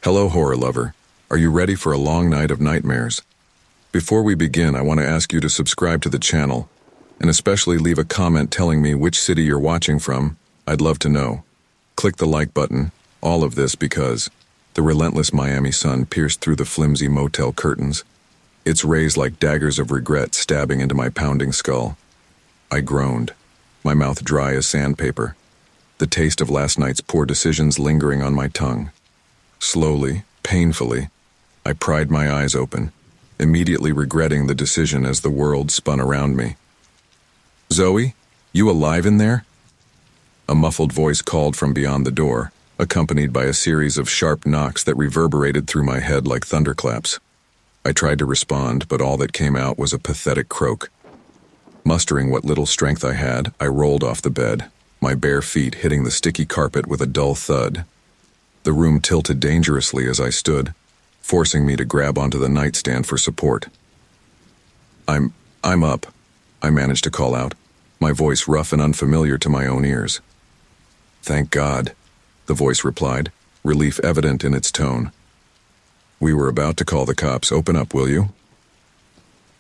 Hello, horror lover. Are you ready for a long night of nightmares? Before we begin, I want to ask you to subscribe to the channel, and especially leave a comment telling me which city you're watching from. I'd love to know. Click the like button, all of this because the relentless Miami sun pierced through the flimsy motel curtains, its rays like daggers of regret stabbing into my pounding skull. I groaned, my mouth dry as sandpaper, the taste of last night's poor decisions lingering on my tongue. Slowly, painfully, I pried my eyes open, immediately regretting the decision as the world spun around me. "Zoe, you alive in there?" A muffled voice called from beyond the door, accompanied by a series of sharp knocks that reverberated through my head like thunderclaps. I tried to respond, but all that came out was a pathetic croak. Mustering what little strength I had, I rolled off the bed, my bare feet hitting the sticky carpet with a dull thud. The room tilted dangerously as I stood, forcing me to grab onto the nightstand for support. I'm up," I managed to call out, my voice rough and unfamiliar to my own ears. "Thank God," the voice replied, relief evident in its tone. "We were about to call the cops. Open up, will you?"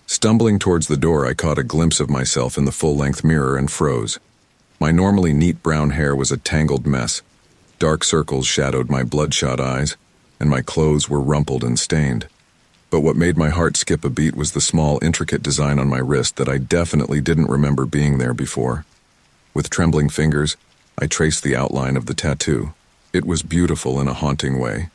Stumbling towards the door, I caught a glimpse of myself in the full-length mirror and froze. My normally neat brown hair was a tangled mess. Dark circles shadowed my bloodshot eyes, and my clothes were rumpled and stained. But what made my heart skip a beat was the small, intricate design on my wrist that I definitely didn't remember being there before. With trembling fingers, I traced the outline of the tattoo. It was beautiful in a haunting way.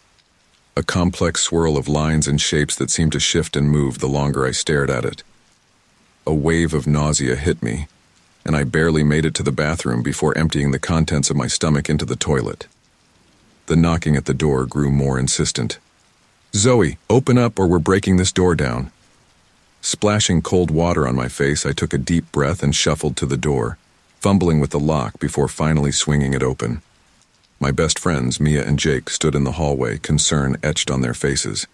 A complex swirl of lines and shapes that seemed to shift and move the longer I stared at it. A wave of nausea hit me, and I barely made it to the bathroom before emptying the contents of my stomach into the toilet. The knocking at the door grew more insistent. "Zoe, open up or we're breaking this door down." Splashing cold water on my face, I took a deep breath and shuffled to the door, fumbling with the lock before finally swinging it open. My best friends, Mia and Jake, stood in the hallway, concern etched on their faces.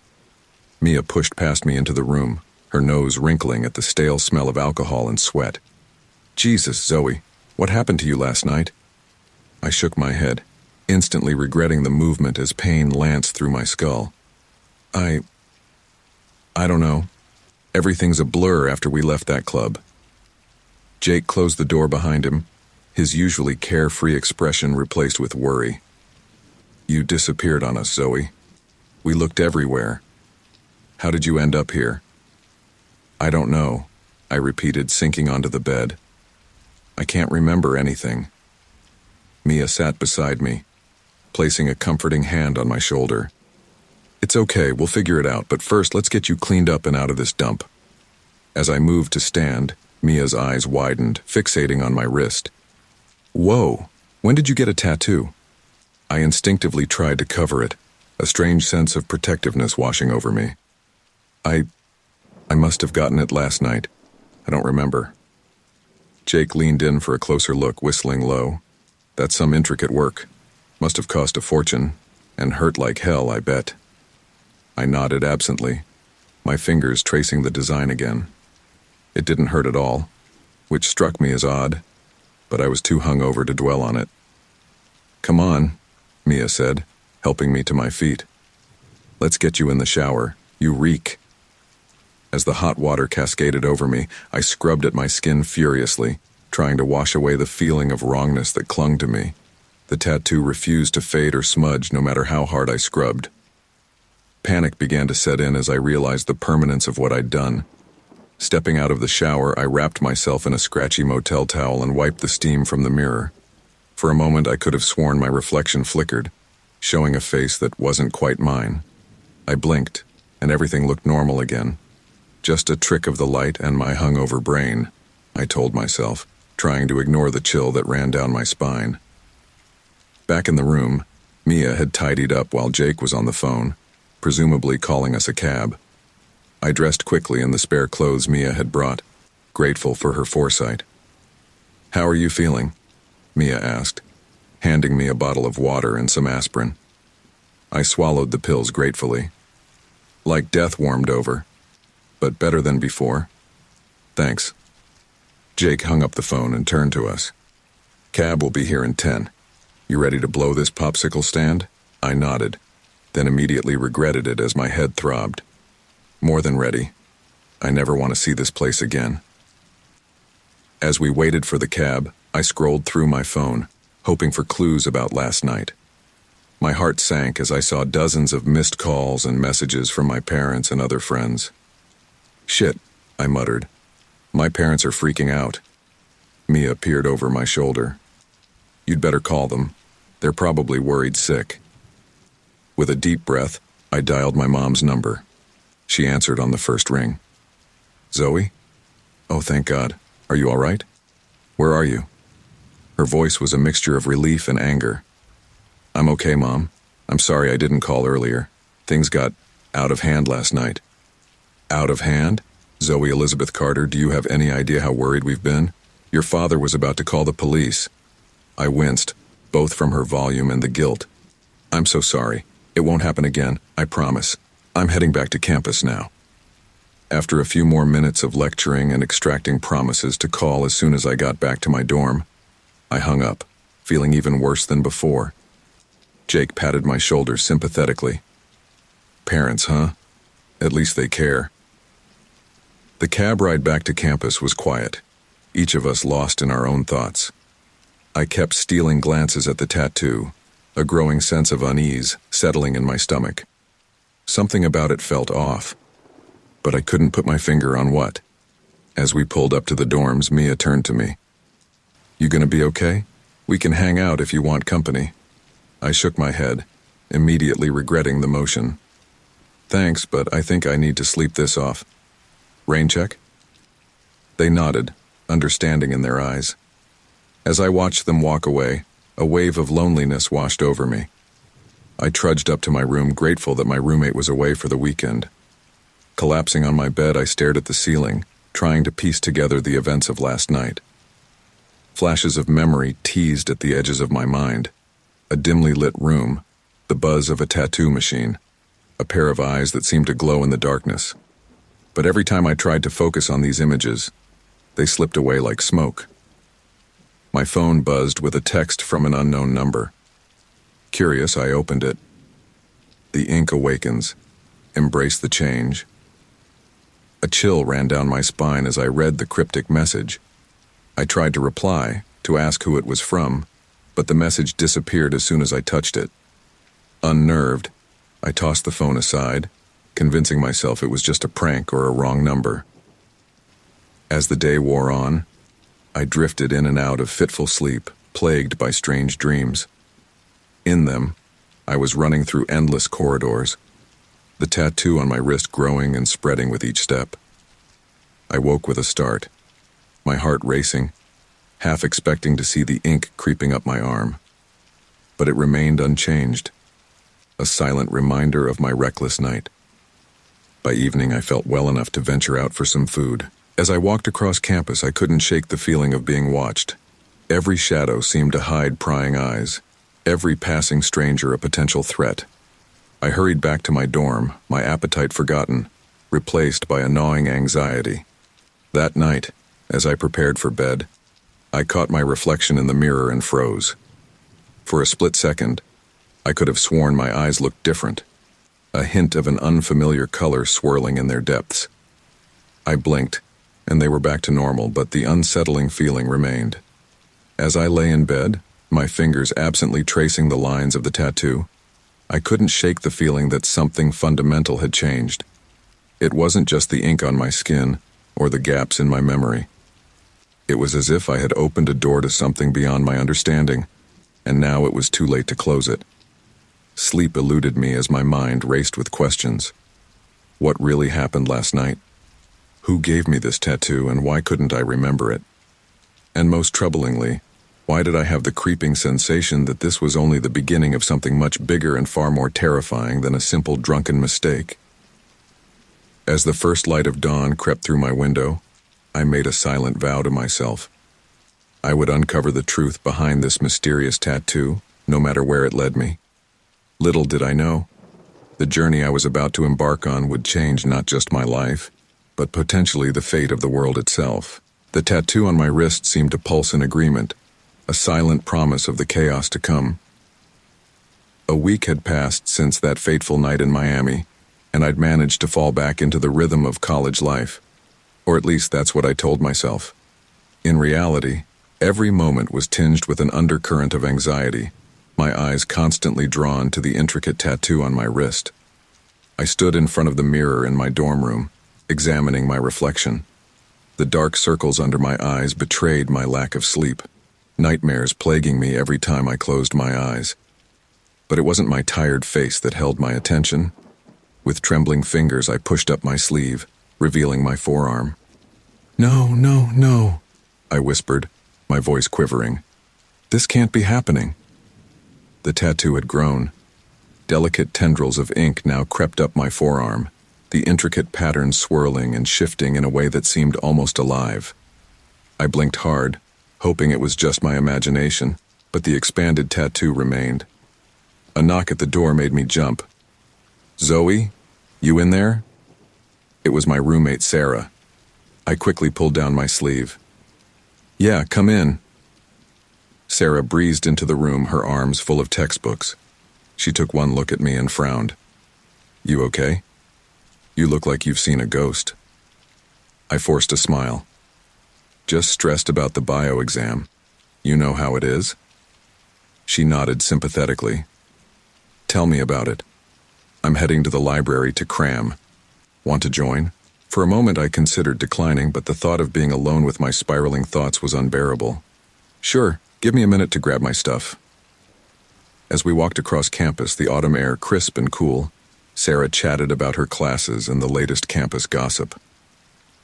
Mia pushed past me into the room, her nose wrinkling at the stale smell of alcohol and sweat. "Jesus, Zoe, what happened to you last night?" I shook my head, instantly regretting the movement as pain lanced through my skull. I don't know. Everything's a blur after we left that club." Jake closed the door behind him, his usually carefree expression replaced with worry. "You disappeared on us, Zoe. We looked everywhere. How did you end up here?" "I don't know," I repeated, sinking onto the bed. "I can't remember anything." Mia sat beside me, placing a comforting hand on my shoulder. "It's okay, we'll figure it out, but first let's get you cleaned up and out of this dump." As I moved to stand, Mia's eyes widened, fixating on my wrist. "Whoa, when did you get a tattoo?" I instinctively tried to cover it, a strange sense of protectiveness washing over me. I must have gotten it last night. I don't remember." Jake leaned in for a closer look, whistling low. "That's some intricate work. Must have cost a fortune, and hurt like hell, I bet." I nodded absently, my fingers tracing the design again. It didn't hurt at all, which struck me as odd, but I was too hungover to dwell on it. "Come on," Mia said, helping me to my feet. "Let's get you in the shower. You reek." As the hot water cascaded over me, I scrubbed at my skin furiously, trying to wash away the feeling of wrongness that clung to me. The tattoo refused to fade or smudge no matter how hard I scrubbed. Panic began to set in as I realized the permanence of what I'd done. Stepping out of the shower, I wrapped myself in a scratchy motel towel and wiped the steam from the mirror. For a moment, I could have sworn my reflection flickered, showing a face that wasn't quite mine. I blinked, and everything looked normal again. Just a trick of the light and my hungover brain, I told myself, trying to ignore the chill that ran down my spine. Back in the room, Mia had tidied up while Jake was on the phone, presumably calling us a cab. I dressed quickly in the spare clothes Mia had brought, grateful for her foresight. "How are you feeling?" Mia asked, handing me a bottle of water and some aspirin. I swallowed the pills gratefully. Like death warmed over, but better than before. "Thanks." Jake hung up the phone and turned to us. "Cab will be here in 10. You ready to blow this popsicle stand?" I nodded. then immediately regretted it as my head throbbed. More than ready. I never want to see this place again. As we waited for the cab, I scrolled through my phone, hoping for clues about last night. My heart sank as I saw dozens of missed calls and messages from my parents and other friends. Shit, I muttered. My parents are freaking out. Mia peered over my shoulder. You'd better call them. They're probably worried sick. With a deep breath, I dialed my mom's number. She answered on the first ring. Zoe? Oh, thank God. Are you all right? Where are you? Her voice was a mixture of relief and anger. I'm okay, Mom. I'm sorry I didn't call earlier. Things got out of hand last night. Out of hand? Zoe Elizabeth Carter, do you have any idea how worried we've been? Your father was about to call the police. I winced, both from her volume and the guilt. I'm so sorry. It won't happen again, I promise. I'm heading back to campus now. After a few more minutes of lecturing and extracting promises to call as soon as I got back to my dorm, I hung up, feeling even worse than before. Jake patted my shoulder sympathetically. Parents, huh? At least they care. The cab ride back to campus was quiet, each of us lost in our own thoughts. I kept stealing glances at the tattoo, a growing sense of unease settling in my stomach. Something about it felt off, but I couldn't put my finger on what. As we pulled up to the dorms, Mia turned to me. You gonna be okay? We can hang out if you want company. I shook my head, immediately regretting the motion. Thanks, but I think I need to sleep this off. Rain check? They nodded, understanding in their eyes. As I watched them walk away, a wave of loneliness washed over me. I trudged up to my room, grateful that my roommate was away for the weekend. Collapsing on my bed, I stared at the ceiling, trying to piece together the events of last night. Flashes of memory teased at the edges of my mind. A dimly lit room, the buzz of a tattoo machine, a pair of eyes that seemed to glow in the darkness. But every time I tried to focus on these images, they slipped away like smoke. My phone buzzed with a text from an unknown number. Curious, I opened it. The ink awakens. Embrace the change. A chill ran down my spine as I read the cryptic message. I tried to reply, to ask who it was from, but the message disappeared as soon as I touched it. Unnerved, I tossed the phone aside, convincing myself it was just a prank or a wrong number. As the day wore on, I drifted in and out of fitful sleep, plagued by strange dreams. In them, I was running through endless corridors, the tattoo on my wrist growing and spreading with each step. I woke with a start, my heart racing, half expecting to see the ink creeping up my arm. But it remained unchanged, a silent reminder of my reckless night. By evening, I felt well enough to venture out for some food. As I walked across campus, I couldn't shake the feeling of being watched. Every shadow seemed to hide prying eyes, every passing stranger a potential threat. I hurried back to my dorm, my appetite forgotten, replaced by a gnawing anxiety. That night, as I prepared for bed, I caught my reflection in the mirror and froze. For a split second, I could have sworn my eyes looked different, a hint of an unfamiliar color swirling in their depths. I blinked, and they were back to normal, but the unsettling feeling remained. As I lay in bed, my fingers absently tracing the lines of the tattoo, I couldn't shake the feeling that something fundamental had changed. It wasn't just the ink on my skin or the gaps in my memory. It was as if I had opened a door to something beyond my understanding, and now it was too late to close it. Sleep eluded me as my mind raced with questions. What really happened last night? Who gave me this tattoo, and why couldn't I remember it? And most troublingly, why did I have the creeping sensation that this was only the beginning of something much bigger and far more terrifying than a simple drunken mistake? As the first light of dawn crept through my window, I made a silent vow to myself. I would uncover the truth behind this mysterious tattoo, no matter where it led me. Little did I know, the journey I was about to embark on would change not just my life, but potentially the fate of the world itself. The tattoo on my wrist seemed to pulse in agreement, a silent promise of the chaos to come. A week had passed since that fateful night in Miami, and I'd managed to fall back into the rhythm of college life. Or at least that's what I told myself. In reality, every moment was tinged with an undercurrent of anxiety, my eyes constantly drawn to the intricate tattoo on my wrist. I stood in front of the mirror in my dorm room, examining my reflection. The dark circles under my eyes betrayed my lack of sleep, nightmares plaguing me every time I closed my eyes. But it wasn't my tired face that held my attention. With trembling fingers, I pushed up my sleeve, revealing my forearm. "No, no, no," I whispered, my voice quivering. "This can't be happening." The tattoo had grown. Delicate tendrils of ink now crept up my forearm, the intricate pattern swirling and shifting in a way that seemed almost alive. I blinked hard, hoping it was just my imagination, but the expanded tattoo remained. A knock at the door made me jump. "Zoe, you in there?" It was my roommate, Sarah. I quickly pulled down my sleeve. "Yeah, come in." Sarah breezed into the room, her arms full of textbooks. She took one look at me and frowned. "You okay? You look like you've seen a ghost." I forced a smile. "Just stressed about the bio exam. You know how it is?" She nodded sympathetically. "Tell me about it. I'm heading to the library to cram. Want to join?" For a moment I considered declining, but the thought of being alone with my spiraling thoughts was unbearable. "Sure, give me a minute to grab my stuff." As we walked across campus, the autumn air crisp and cool, Sarah chatted about her classes and the latest campus gossip.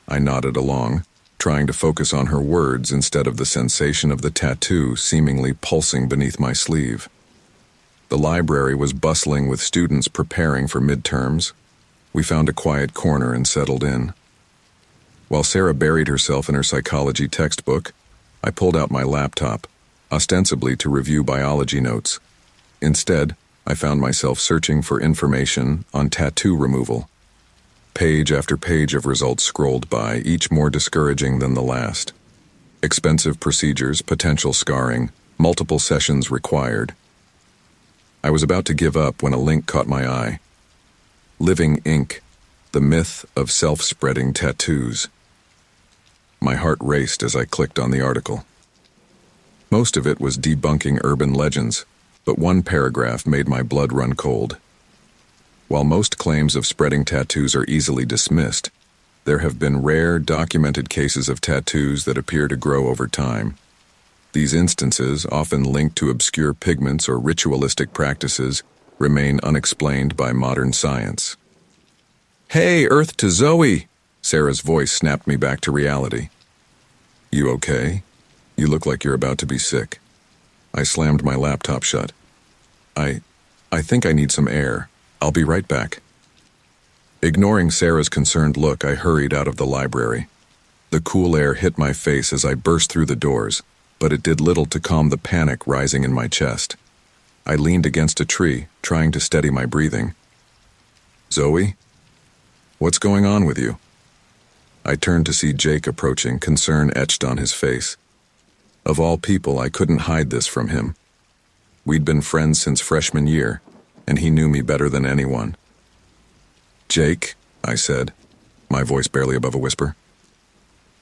I nodded along, trying to focus on her words instead of the sensation of the tattoo seemingly pulsing beneath my sleeve. The library was bustling with students preparing for midterms. We found a quiet corner and settled in. While Sarah buried herself in her psychology textbook, I pulled out my laptop, ostensibly to review biology notes. Instead, I found myself searching for information on tattoo removal. Page after page of results scrolled by, each more discouraging than the last. Expensive procedures, potential scarring, multiple sessions required. I was about to give up when a link caught my eye. Living Ink, the myth of self-spreading tattoos. My heart raced as I clicked on the article. Most of it was debunking urban legends, but one paragraph made my blood run cold. While most claims of spreading tattoos are easily dismissed, there have been rare, documented cases of tattoos that appear to grow over time. These instances, often linked to obscure pigments or ritualistic practices, remain unexplained by modern science. "Hey, Earth to Zoe!" Sarah's voice snapped me back to reality. "You okay? You look like you're about to be sick." I slammed my laptop shut. I think I need some air. I'll be right back." Ignoring Sarah's concerned look, I hurried out of the library. The cool air hit my face as I burst through the doors, but it did little to calm the panic rising in my chest. I leaned against a tree, trying to steady my breathing. "Zoe? What's going on with you?" I turned to see Jake approaching, concern etched on his face. Of all people, I couldn't hide this from him. We'd been friends since freshman year, and he knew me better than anyone. "Jake," I said, my voice barely above a whisper.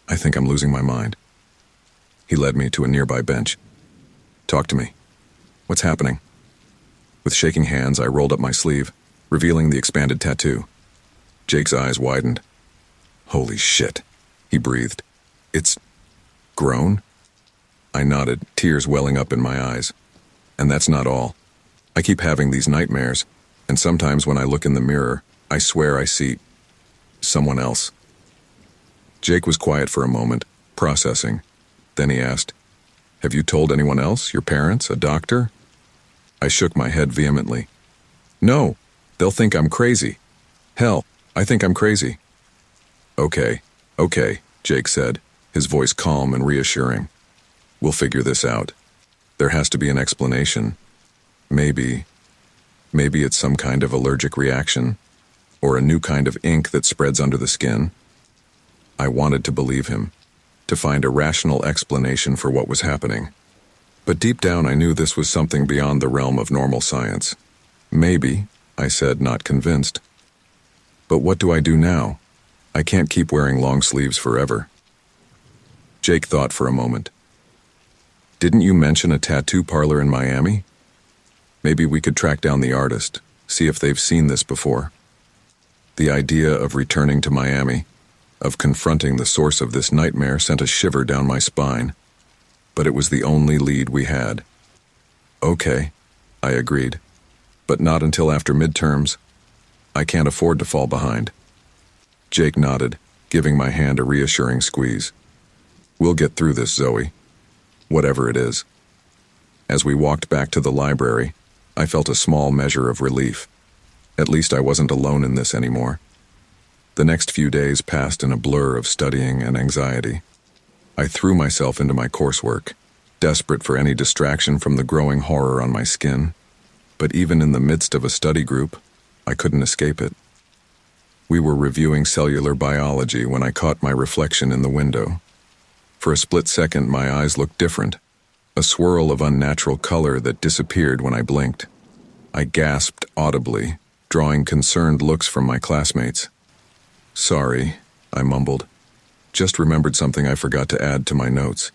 "I think I'm losing my mind." He led me to a nearby bench. "Talk to me. What's happening?" With shaking hands, I rolled up my sleeve, revealing the expanded tattoo. Jake's eyes widened. "Holy shit," he breathed. "It's grown?" I nodded, tears welling up in my eyes. "And that's not all. I keep having these nightmares, and sometimes when I look in the mirror, I swear I see someone else." Jake was quiet for a moment, processing. Then he asked, "Have you told anyone else? Your parents? A doctor?" I shook my head vehemently. "No, they'll think I'm crazy. Hell, I think I'm crazy." Okay, Jake said, his voice calm and reassuring. "We'll figure this out. There has to be an explanation. Maybe it's some kind of allergic reaction, or a new kind of ink that spreads under the skin." I wanted to believe him, to find a rational explanation for what was happening. But deep down I knew this was something beyond the realm of normal science. Maybe, I said, not convinced. But what do I do now? I can't keep wearing long sleeves forever. Jake thought for a moment. Didn't you mention a tattoo parlor in Miami? Maybe we could track down the artist, see if they've seen this before. The idea of returning to Miami, of confronting the source of this nightmare, sent a shiver down my spine. But it was the only lead we had. Okay, I agreed. But not until after midterms. I can't afford to fall behind. Jake nodded, giving my hand a reassuring squeeze. We'll get through this, Zoe. Whatever it is. As we walked back to the library, I felt a small measure of relief. At least I wasn't alone in this anymore. The next few days passed in a blur of studying and anxiety. I threw myself into my coursework, desperate for any distraction from the growing horror on my skin. But even in the midst of a study group, I couldn't escape it. We were reviewing cellular biology when I caught my reflection in the window. For a split second, my eyes looked different, a swirl of unnatural color that disappeared when I blinked. I gasped audibly, drawing concerned looks from my classmates. Sorry, I mumbled. Just remembered something I forgot to add to my notes.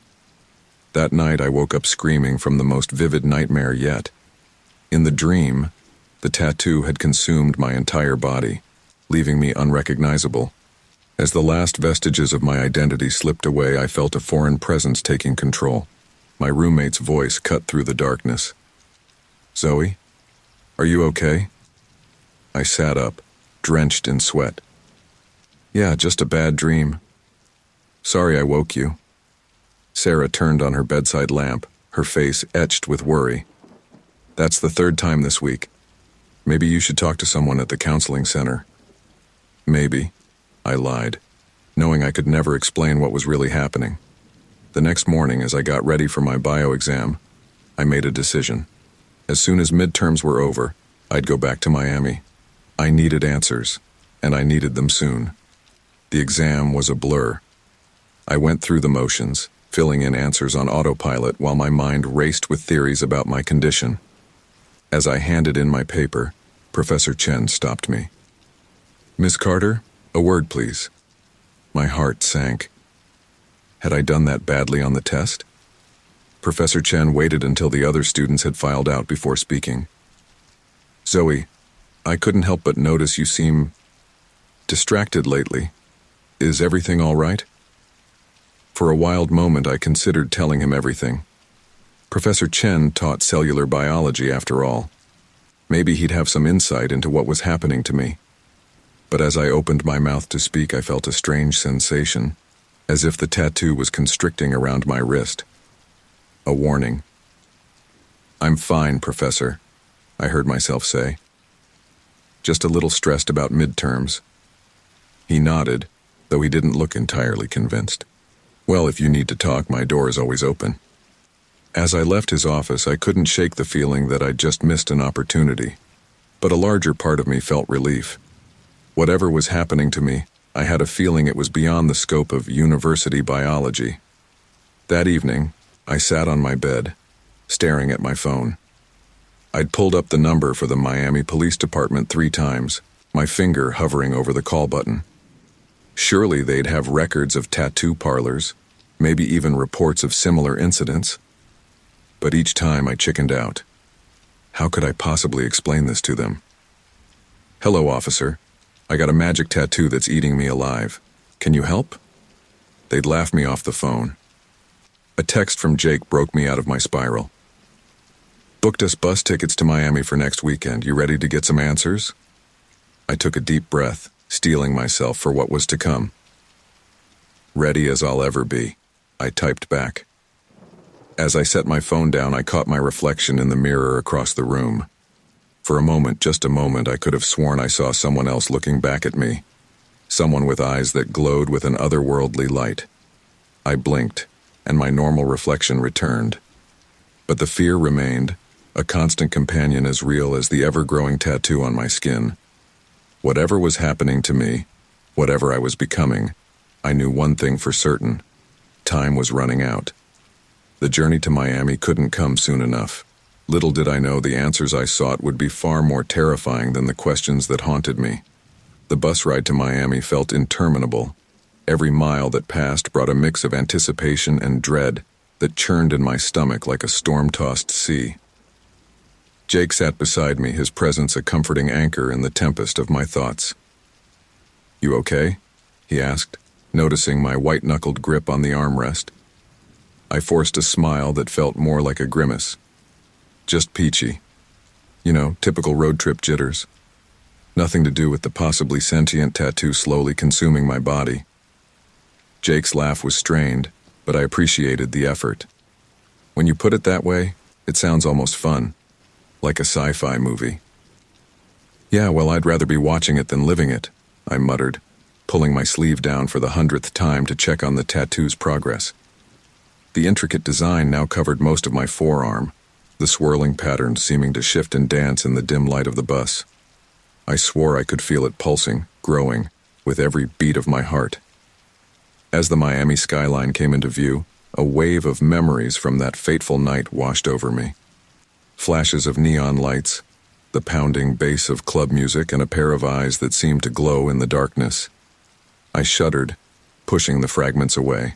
That night I woke up screaming from the most vivid nightmare yet. In the dream, the tattoo had consumed my entire body, leaving me unrecognizable. As the last vestiges of my identity slipped away, I felt a foreign presence taking control. My roommate's voice cut through the darkness. Zoe, are you okay? I sat up, drenched in sweat. Yeah, just a bad dream. Sorry I woke you. Sarah turned on her bedside lamp, her face etched with worry. That's the third time this week. Maybe you should talk to someone at the counseling center. Maybe, I lied, knowing I could never explain what was really happening. The next morning, as I got ready for my bio exam, I made a decision. As soon as midterms were over, I'd go back to Miami. I needed answers, and I needed them soon. The exam was a blur. I went through the motions, filling in answers on autopilot while my mind raced with theories about my condition. As I handed in my paper, Professor Chen stopped me. Miss Carter, a word, please. My heart sank. Had I done that badly on the test? Professor Chen waited until the other students had filed out before speaking. Zoe, I couldn't help but notice you seem distracted lately. Is everything all right? For a wild moment, I considered telling him everything. Professor Chen taught cellular biology after all. Maybe he'd have some insight into what was happening to me. But as I opened my mouth to speak, I felt a strange sensation, as if the tattoo was constricting around my wrist. A warning. I'm fine, Professor, I heard myself say. Just a little stressed about midterms. He nodded, though he didn't look entirely convinced. Well, if you need to talk, my door is always open. As I left his office, I couldn't shake the feeling that I'd just missed an opportunity. But a larger part of me felt relief. Whatever was happening to me, I had a feeling it was beyond the scope of university biology. That evening, I sat on my bed, staring at my phone. I'd pulled up the number for the Miami Police Department 3 times, my finger hovering over the call button. Surely they'd have records of tattoo parlors, maybe even reports of similar incidents. But each time I chickened out. How could I possibly explain this to them? Hello, officer. I got a magic tattoo that's eating me alive. Can you help? They'd laugh me off the phone. A text from Jake broke me out of my spiral. Booked us bus tickets to Miami for next weekend. You ready to get some answers? I took a deep breath, steeling myself for what was to come. Ready as I'll ever be, I typed back. As I set my phone down, I caught my reflection in the mirror across the room. For a moment, just a moment, I could have sworn I saw someone else looking back at me. Someone with eyes that glowed with an otherworldly light. I blinked, and my normal reflection returned. But the fear remained, a constant companion as real as the ever-growing tattoo on my skin. Whatever was happening to me, whatever I was becoming, I knew one thing for certain. Time was running out. The journey to Miami couldn't come soon enough. Little did I know the answers I sought would be far more terrifying than the questions that haunted me. The bus ride to Miami felt interminable. Every mile that passed brought a mix of anticipation and dread that churned in my stomach like a storm-tossed sea. Jake sat beside me, his presence a comforting anchor in the tempest of my thoughts. "You okay?" he asked, noticing my white-knuckled grip on the armrest. I forced a smile that felt more like a grimace. "Just peachy. You know, typical road trip jitters. Nothing to do with the possibly sentient tattoo slowly consuming my body." Jake's laugh was strained, but I appreciated the effort. "When you put it that way, it sounds almost fun. Like a sci-fi movie." "Yeah, well, I'd rather be watching it than living it," I muttered, pulling my sleeve down for the 100th time to check on the tattoo's progress. The intricate design now covered most of my forearm, the swirling patterns seeming to shift and dance in the dim light of the bus. I swore I could feel it pulsing, growing, with every beat of my heart. As the Miami skyline came into view, a wave of memories from that fateful night washed over me. Flashes of neon lights, the pounding bass of club music, and a pair of eyes that seemed to glow in the darkness. I shuddered, pushing the fragments away.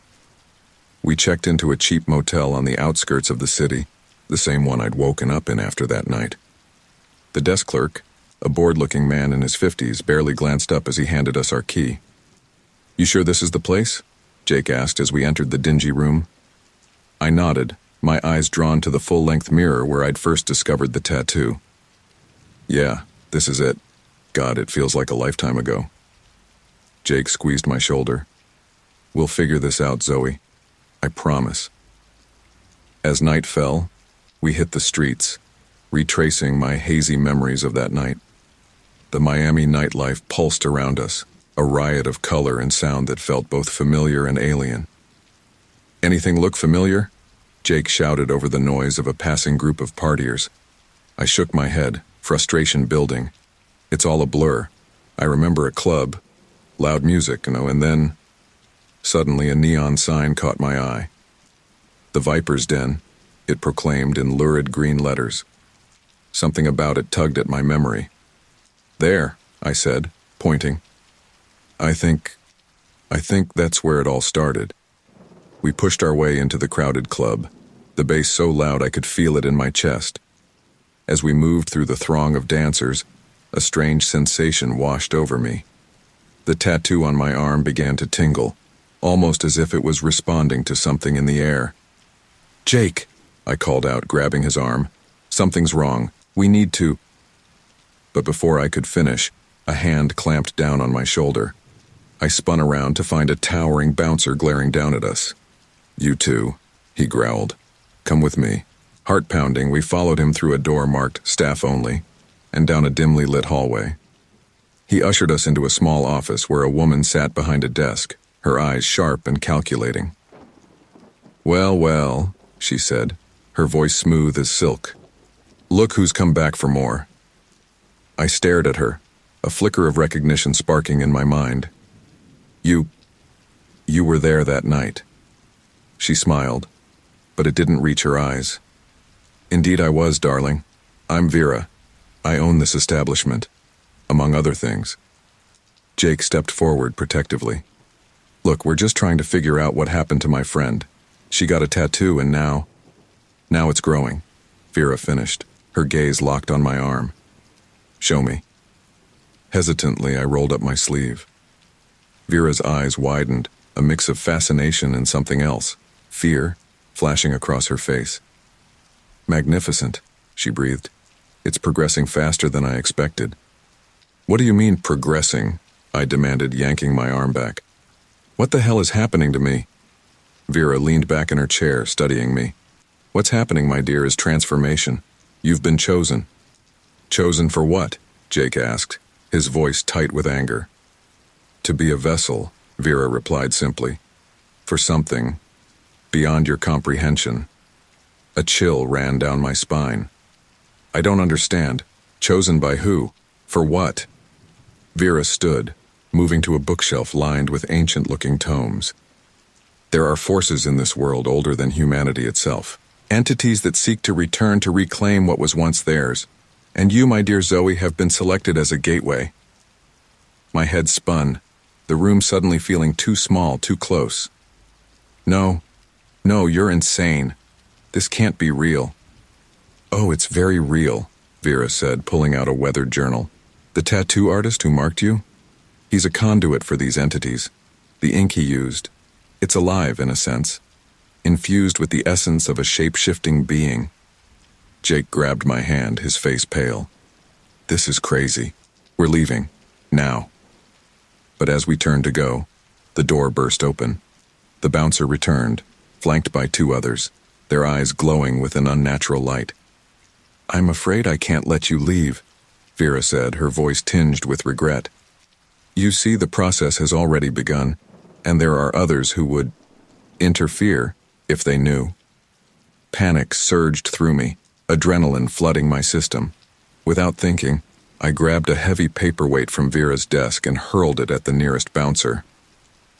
We checked into a cheap motel on the outskirts of the city, the same one I'd woken up in after that night. The desk clerk, a bored-looking man in his 50s, barely glanced up as he handed us our key. "You sure this is the place?" Jake asked as we entered the dingy room. I nodded, my eyes drawn to the full-length mirror where I'd first discovered the tattoo. "Yeah, this is it. God, it feels like a lifetime ago." Jake squeezed my shoulder. "We'll figure this out, Zoe. I promise." As night fell, we hit the streets, retracing my hazy memories of that night. The Miami nightlife pulsed around us, a riot of color and sound that felt both familiar and alien. "Anything look familiar?" Jake shouted over the noise of a passing group of partiers. I shook my head, frustration building. "It's all a blur. I remember a club, loud music, and then..." Suddenly a neon sign caught my eye. "The Viper's Den," it proclaimed in lurid green letters. Something about it tugged at my memory. "There," I said, pointing. I think that's where it all started." We pushed our way into the crowded club, the bass so loud I could feel it in my chest. As we moved through the throng of dancers, a strange sensation washed over me. The tattoo on my arm began to tingle, almost as if it was responding to something in the air. "Jake," I called out, grabbing his arm. "Something's wrong. We need to..." But before I could finish, a hand clamped down on my shoulder. I spun around to find a towering bouncer glaring down at us. "You two," he growled. "Come with me." Heart pounding, we followed him through a door marked "Staff Only" and down a dimly lit hallway. He ushered us into a small office where a woman sat behind a desk, her eyes sharp and calculating. "Well, well," she said, her voice smooth as silk. "Look who's come back for more." I stared at her, a flicker of recognition sparking in my mind. You were there that night." She smiled, but it didn't reach her eyes. "Indeed I was, darling. I'm Vera. I own this establishment, among other things." Jake stepped forward protectively. "Look, we're just trying to figure out what happened to my friend. She got a tattoo and now it's growing," Vera finished, her gaze locked on my arm. "Show me." Hesitantly, I rolled up my sleeve. Vera's eyes widened, a mix of fascination and something else, fear, flashing across her face. "Magnificent," she breathed. "It's progressing faster than I expected." "What do you mean, progressing?" I demanded, yanking my arm back. "What the hell is happening to me?" Vera leaned back in her chair, studying me. "What's happening, my dear, is transformation. You've been chosen." "Chosen for what?" Jake asked, his voice tight with anger. "To be a vessel," Vera replied simply. "For something beyond your comprehension." A chill ran down my spine. "I don't understand. Chosen by who? For what?" Vera stood, moving to a bookshelf lined with ancient-looking tomes. "There are forces in this world older than humanity itself. Entities that seek to return to reclaim what was once theirs. And you, my dear Zoe, have been selected as a gateway. My head spun, the room suddenly feeling too small, too close. No, you're insane. This can't be real. Oh, it's very real, Vera said, pulling out a weathered journal. The tattoo artist who marked you? He's a conduit for these entities. The ink he used, it's alive in a sense, infused with the essence of a shape-shifting being. Jake grabbed my hand, his face pale. This is crazy. We're leaving. Now. But as we turned to go, the door burst open. The bouncer returned, flanked by two others, their eyes glowing with an unnatural light. I'm afraid I can't let you leave, Vera said, her voice tinged with regret. You see, the process has already begun, and there are others who would interfere if they knew. Panic surged through me, adrenaline flooding my system. Without thinking, I grabbed a heavy paperweight from Vera's desk and hurled it at the nearest bouncer.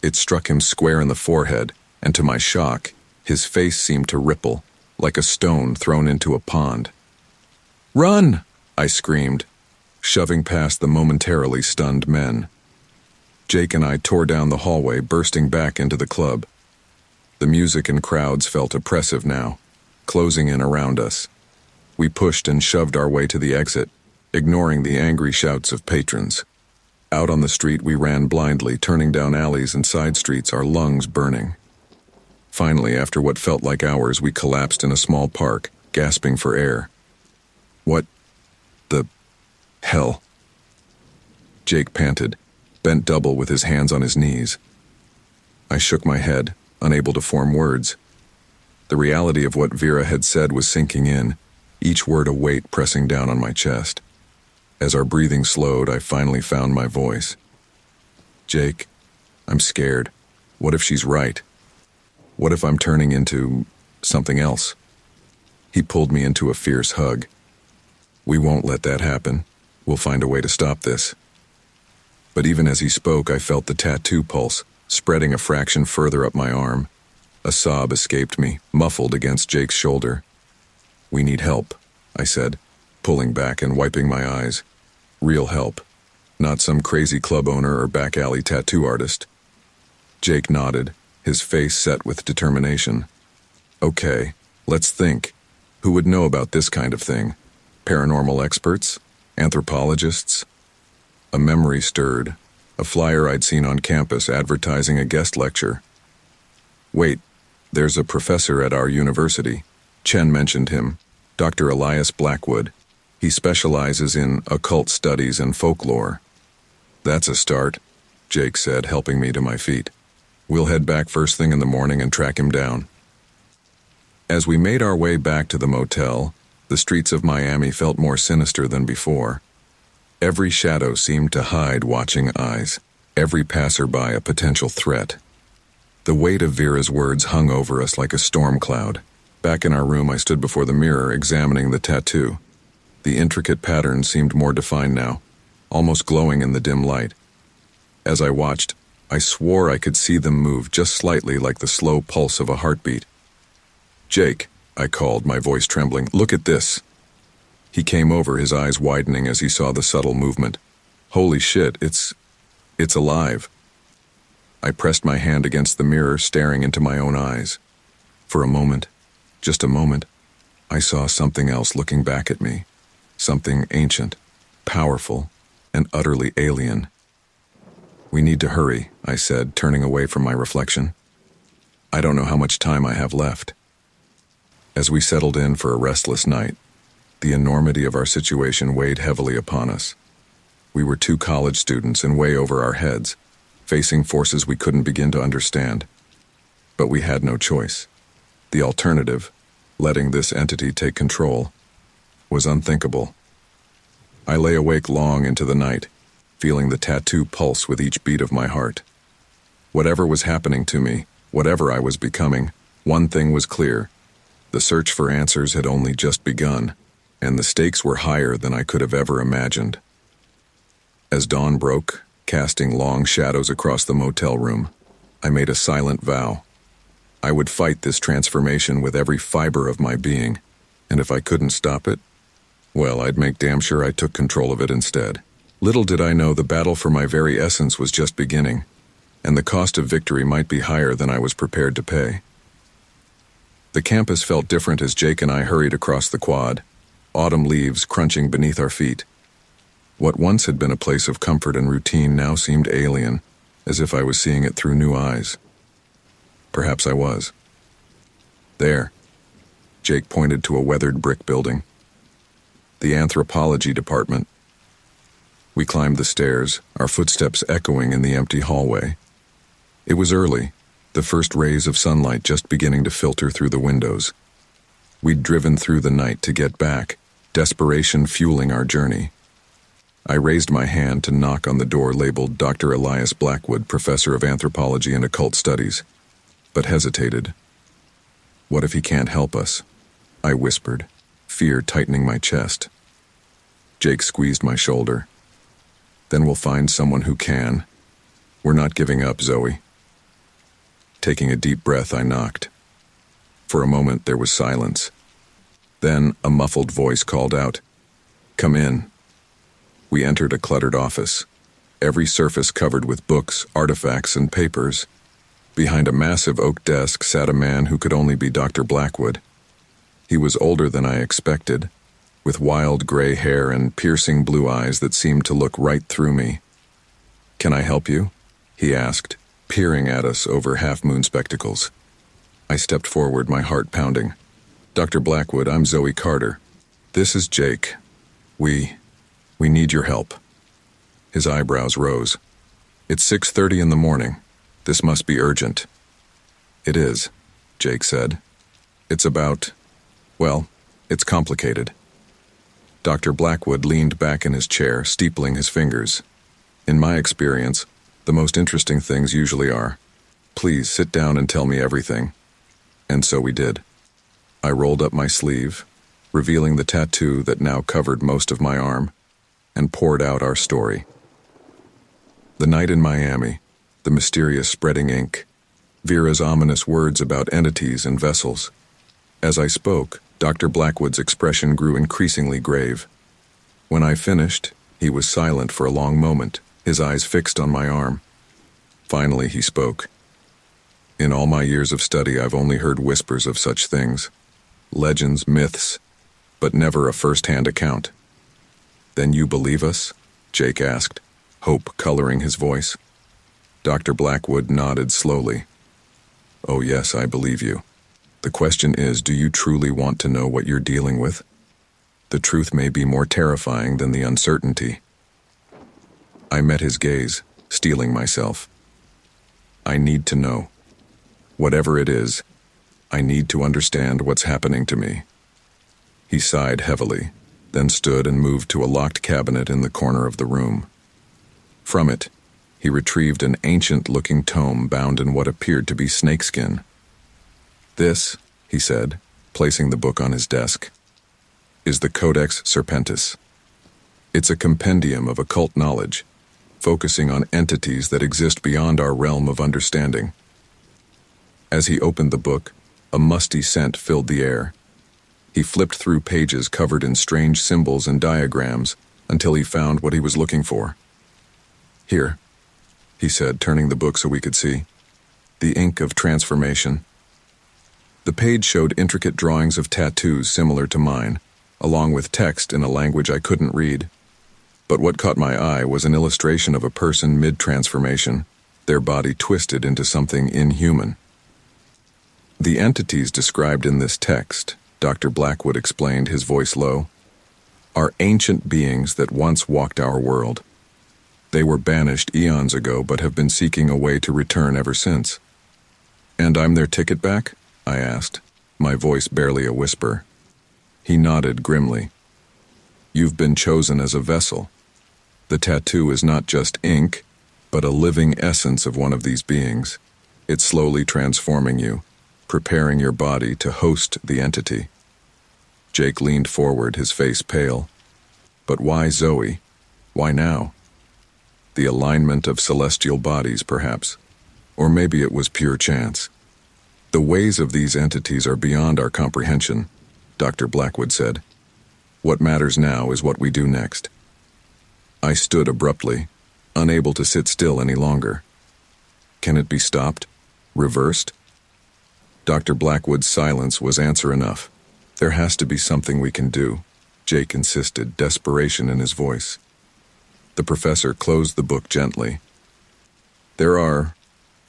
It struck him square in the forehead, and to my shock, his face seemed to ripple, like a stone thrown into a pond. Run! I screamed, shoving past the momentarily stunned men. Jake and I tore down the hallway, bursting back into the club. The music and crowds felt oppressive now, closing in around us. We pushed and shoved our way to the exit, ignoring the angry shouts of patrons. Out on the street we ran blindly, turning down alleys and side streets, our lungs burning. Finally, after what felt like hours, we collapsed in a small park, gasping for air. What the hell? Jake panted, bent double with his hands on his knees. I shook my head, unable to form words. The reality of what Vera had said was sinking in, each word a weight pressing down on my chest. As our breathing slowed, I finally found my voice. Jake, I'm scared. What if she's right? What if I'm turning into something else? He pulled me into a fierce hug. We won't let that happen. We'll find a way to stop this. But even as he spoke, I felt the tattoo pulse, spreading a fraction further up my arm. A sob escaped me, muffled against Jake's shoulder. We need help, I said, pulling back and wiping my eyes. Real help, not some crazy club owner or back alley tattoo artist. Jake nodded, his face set with determination. Okay, let's think. Who would know about this kind of thing? Paranormal experts? Anthropologists? A memory stirred, a flyer I'd seen on campus advertising a guest lecture. Wait, there's a professor at our university. Chen mentioned him, Dr. Elias Blackwood. He specializes in occult studies and folklore. That's a start, Jake said, helping me to my feet. We'll head back first thing in the morning and track him down. As we made our way back to the motel, the streets of Miami felt more sinister than before. Every shadow seemed to hide watching eyes, every passerby a potential threat. The weight of Vera's words hung over us like a storm cloud. Back in our room, I stood before the mirror, examining the tattoo. The intricate pattern seemed more defined now, almost glowing in the dim light. As I watched, I swore I could see them move just slightly, like the slow pulse of a heartbeat. Jake, I called, my voice trembling, look at this. He came over, his eyes widening as he saw the subtle movement. Holy shit, it's alive. I pressed my hand against the mirror, staring into my own eyes. For a moment, just a moment, I saw something else looking back at me. Something ancient, powerful, and utterly alien. We need to hurry, I said, turning away from my reflection. I don't know how much time I have left. As we settled in for a restless night, the enormity of our situation weighed heavily upon us. We were two college students and way over our heads, facing forces we couldn't begin to understand. But we had no choice. The alternative, letting this entity take control, was unthinkable. I lay awake long into the night, feeling the tattoo pulse with each beat of my heart. Whatever was happening to me, whatever I was becoming, one thing was clear. The search for answers had only just begun, and the stakes were higher than I could have ever imagined. As dawn broke, casting long shadows across the motel room, I made a silent vow. I would fight this transformation with every fiber of my being, and if I couldn't stop it, well, I'd make damn sure I took control of it instead. Little did I know the battle for my very essence was just beginning, and the cost of victory might be higher than I was prepared to pay. The campus felt different as Jake and I hurried across the quad, autumn leaves crunching beneath our feet. What once had been a place of comfort and routine now seemed alien, as if I was seeing it through new eyes. Perhaps I was. There, Jake pointed to a weathered brick building. The anthropology department. We climbed the stairs, our footsteps echoing in the empty hallway. It was early, the first rays of sunlight just beginning to filter through the windows. We'd driven through the night to get back, desperation fueling our journey. I raised my hand to knock on the door labeled Dr. Elias Blackwood, Professor of Anthropology and Occult Studies, but hesitated. What if he can't help us? I whispered, fear tightening my chest. Jake squeezed my shoulder. Then we'll find someone who can. We're not giving up, Zoe. Taking a deep breath, I knocked. For a moment, there was silence. Then a muffled voice called out, "Come in." We entered a cluttered office, every surface covered with books, artifacts, and papers. Behind a massive oak desk sat a man who could only be Dr. Blackwood. He was older than I expected, with wild gray hair and piercing blue eyes that seemed to look right through me. "Can I help you?" he asked, peering at us over half-moon spectacles. I stepped forward, my heart pounding. "Dr. Blackwood, I'm Zoe Carter. This is Jake. We need your help." His eyebrows rose. "It's 6:30 in the morning. This must be urgent." "It is," Jake said. "It's about, well, it's complicated." Dr. Blackwood leaned back in his chair, steepling his fingers. "In my experience, the most interesting things usually are. Please sit down and tell me everything." And so we did. I rolled up my sleeve, revealing the tattoo that now covered most of my arm, and poured out our story. The night in Miami, the mysterious spreading ink, Vera's ominous words about entities and vessels. As I spoke, Dr. Blackwood's expression grew increasingly grave. When I finished, he was silent for a long moment, his eyes fixed on my arm. Finally, he spoke. "In all my years of study, I've only heard whispers of such things. Legends, myths, but never a first-hand account." "Then you believe us?" Jake asked, hope coloring his voice. Dr. Blackwood nodded slowly. "Oh yes, I believe you. The question is, do you truly want to know what you're dealing with? The truth may be more terrifying than the uncertainty." I met his gaze, steeling myself. "I need to know. Whatever it is, I need to understand what's happening to me." He sighed heavily, then stood and moved to a locked cabinet in the corner of the room. From it, he retrieved an ancient-looking tome bound in what appeared to be snakeskin. "This," he said, placing the book on his desk, "is the Codex Serpentis. It's a compendium of occult knowledge, focusing on entities that exist beyond our realm of understanding." As he opened the book, a musty scent filled the air. He flipped through pages covered in strange symbols and diagrams until he found what he was looking for. "Here," he said, turning the book so we could see. "The Ink of Transformation." The page showed intricate drawings of tattoos similar to mine, along with text in a language I couldn't read. But what caught my eye was an illustration of a person mid-transformation, their body twisted into something inhuman. "The entities described in this text," Dr. Blackwood explained, his voice low, "are ancient beings that once walked our world. They were banished eons ago but have been seeking a way to return ever since." "And I'm their ticket back?" I asked, my voice barely a whisper. He nodded grimly. "You've been chosen as a vessel. The tattoo is not just ink, but a living essence of one of these beings. It's slowly transforming you, preparing your body to host the entity." Jake leaned forward, his face pale. "But why Zoe? Why now?" The alignment of celestial bodies, perhaps. Or maybe it was pure chance. The ways of these entities are beyond our comprehension, Dr. Blackwood said. What matters now is what we do next. I stood abruptly, unable to sit still any longer. Can it be stopped? Reversed? Dr. Blackwood's silence was answer enough. There has to be something we can do, Jake insisted, desperation in his voice. The professor closed the book gently. There are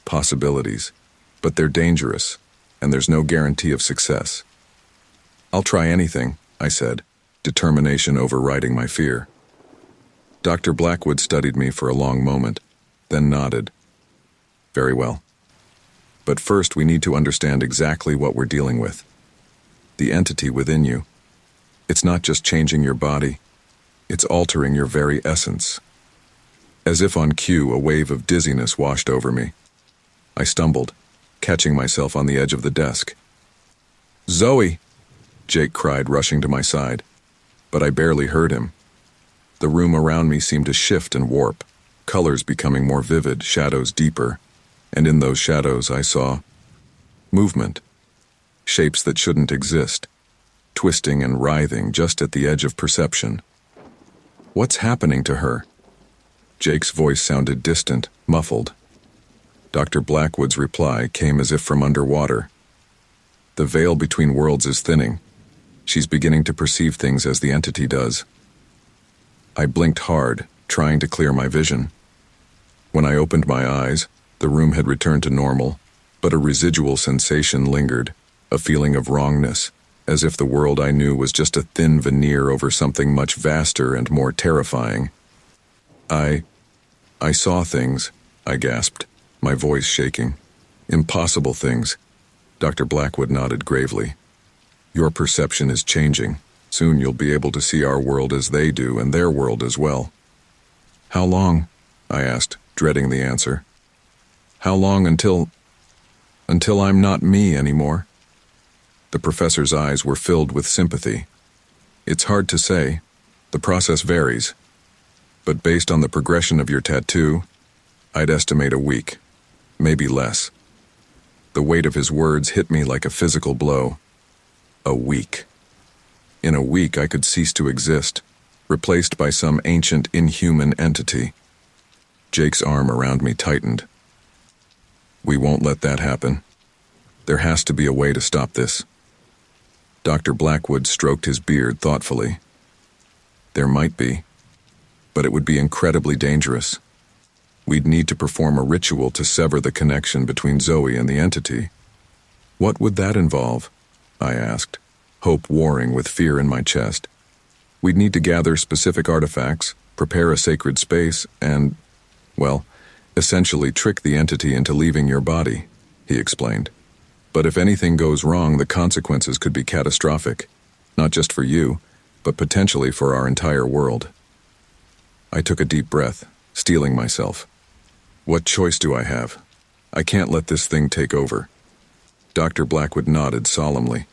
possibilities, but they're dangerous, and there's no guarantee of success. I'll try anything, I said, determination overriding my fear. Dr. Blackwood studied me for a long moment, then nodded. Very well. But first we need to understand exactly what we're dealing with. The entity within you. It's not just changing your body, it's altering your very essence. As if on cue, a wave of dizziness washed over me. I stumbled, catching myself on the edge of the desk. Zoe! Jake cried, rushing to my side. But I barely heard him. The room around me seemed to shift and warp, colors becoming more vivid, shadows deeper, and in those shadows I saw movement, shapes that shouldn't exist, twisting and writhing just at the edge of perception. What's happening to her? Jake's voice sounded distant, muffled. Dr. Blackwood's reply came as if from underwater. The veil between worlds is thinning. She's beginning to perceive things as the entity does. I blinked hard, trying to clear my vision. When I opened my eyes, the room had returned to normal, but a residual sensation lingered, a feeling of wrongness, as if the world I knew was just a thin veneer over something much vaster and more terrifying. I saw things, I gasped, my voice shaking. Impossible things. Dr. Blackwood nodded gravely. Your perception is changing. Soon you'll be able to see our world as they do and their world as well. How long? I asked, dreading the answer. How long until I'm not me anymore? The professor's eyes were filled with sympathy. It's hard to say. The process varies. But based on the progression of your tattoo, I'd estimate a week, maybe less. The weight of his words hit me like a physical blow. A week. In a week I could cease to exist, replaced by some ancient, inhuman entity. Jake's arm around me tightened. We won't let that happen. There has to be a way to stop this. Dr. Blackwood stroked his beard thoughtfully. There might be, but it would be incredibly dangerous. We'd need to perform a ritual to sever the connection between Zoe and the entity. What would that involve? I asked, hope warring with fear in my chest. We'd need to gather specific artifacts, prepare a sacred space, and, well, essentially trick the entity into leaving your body, he explained. But if anything goes wrong, the consequences could be catastrophic, not just for you, but potentially for our entire world. I took a deep breath, steeling myself. What choice do I have? I can't let this thing take over. Dr. Blackwood nodded solemnly.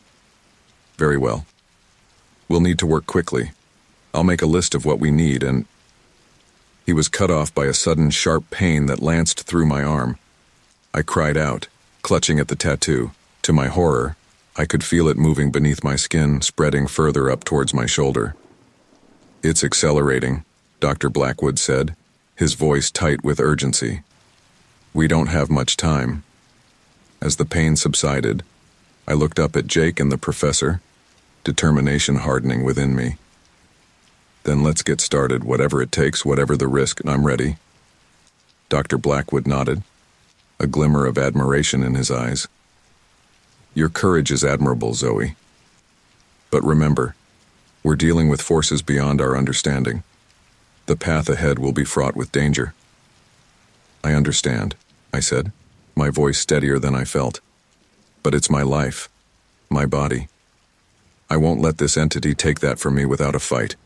Very well. We'll need to work quickly. I'll make a list of what we need and... He was cut off by a sudden sharp pain that lanced through my arm. I cried out, clutching at the tattoo. To my horror, I could feel it moving beneath my skin, spreading further up towards my shoulder. It's accelerating, Dr. Blackwood said, his voice tight with urgency. We don't have much time. As the pain subsided, I looked up at Jake and the professor, determination hardening within me. Then let's get started, whatever it takes, whatever the risk, and I'm ready. Dr. Blackwood nodded, a glimmer of admiration in his eyes. Your courage is admirable, Zoe. But remember, we're dealing with forces beyond our understanding. The path ahead will be fraught with danger. I understand, I said, my voice steadier than I felt. But it's my life, my body. I won't let this entity take that from me without a fight.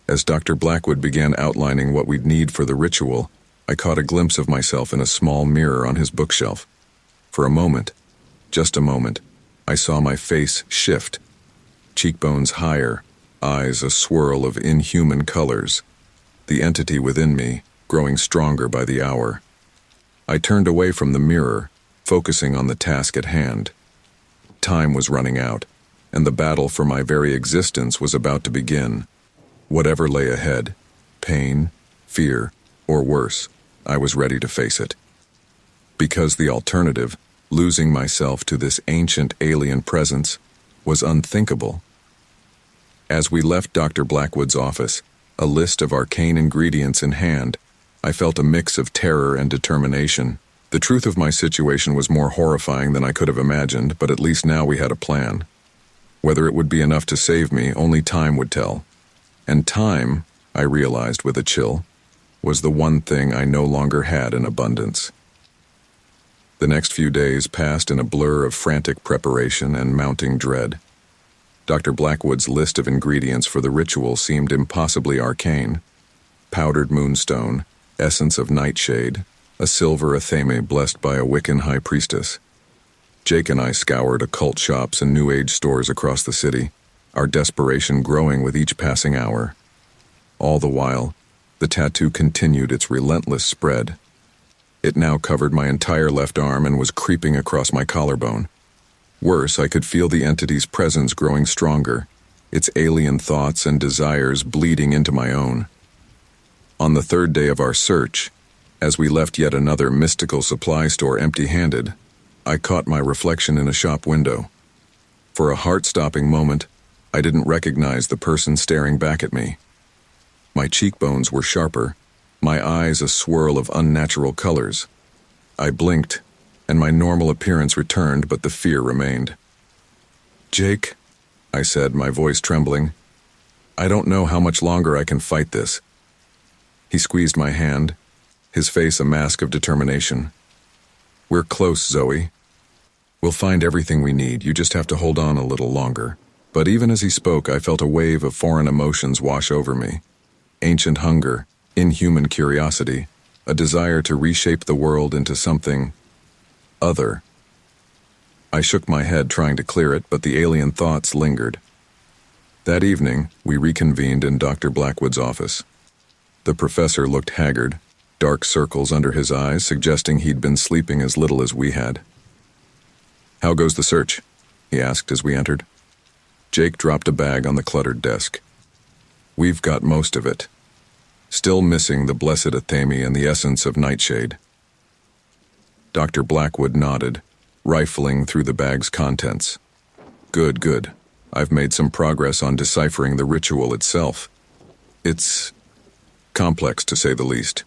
As Dr. Blackwood began outlining what we'd need for the ritual, I caught a glimpse of myself in a small mirror on his bookshelf. For a moment, just a moment, I saw my face shift, cheekbones higher, eyes a swirl of inhuman colors, the entity within me growing stronger by the hour. I turned away from the mirror, focusing on the task at hand. Time was running out, and the battle for my very existence was about to begin. Whatever lay ahead, pain, fear, or worse, I was ready to face it. Because the alternative, losing myself to this ancient alien presence, was unthinkable. As we left Dr. Blackwood's office, a list of arcane ingredients in hand, I felt a mix of terror and determination. The truth of my situation was more horrifying than I could have imagined, but at least now we had a plan. Whether it would be enough to save me, only time would tell. And time, I realized with a chill, was the one thing I no longer had in abundance. The next few days passed in a blur of frantic preparation and mounting dread. Dr. Blackwood's list of ingredients for the ritual seemed impossibly arcane. Powdered moonstone, essence of nightshade, a silver athame blessed by a Wiccan high priestess. Jake and I scoured occult shops and New Age stores across the city, our desperation growing with each passing hour. All the while, the tattoo continued its relentless spread. It now covered my entire left arm and was creeping across my collarbone. Worse, I could feel the entity's presence growing stronger, its alien thoughts and desires bleeding into my own. On the third day of our search, as we left yet another mystical supply store empty-handed, I caught my reflection in a shop window. For a heart-stopping moment, I didn't recognize the person staring back at me. My cheekbones were sharper, my eyes a swirl of unnatural colors. I blinked, and my normal appearance returned, but the fear remained. "Jake," I said, my voice trembling, "I don't know how much longer I can fight this." He squeezed my hand, his face a mask of determination. "We're close, Zoe. We'll find everything we need, you just have to hold on a little longer." But even as he spoke, I felt a wave of foreign emotions wash over me. Ancient hunger, inhuman curiosity, a desire to reshape the world into something other. I shook my head trying to clear it, but the alien thoughts lingered. That evening, we reconvened in Dr. Blackwood's office. The professor looked haggard, dark circles under his eyes suggesting he'd been sleeping as little as we had. "How goes the search?" he asked as we entered. Jake dropped a bag on the cluttered desk. "We've got most of it. Still missing the blessed athame and the essence of nightshade." Dr. Blackwood nodded, rifling through the bag's contents. Good. I've made some progress on deciphering the ritual itself. It's complex, to say the least."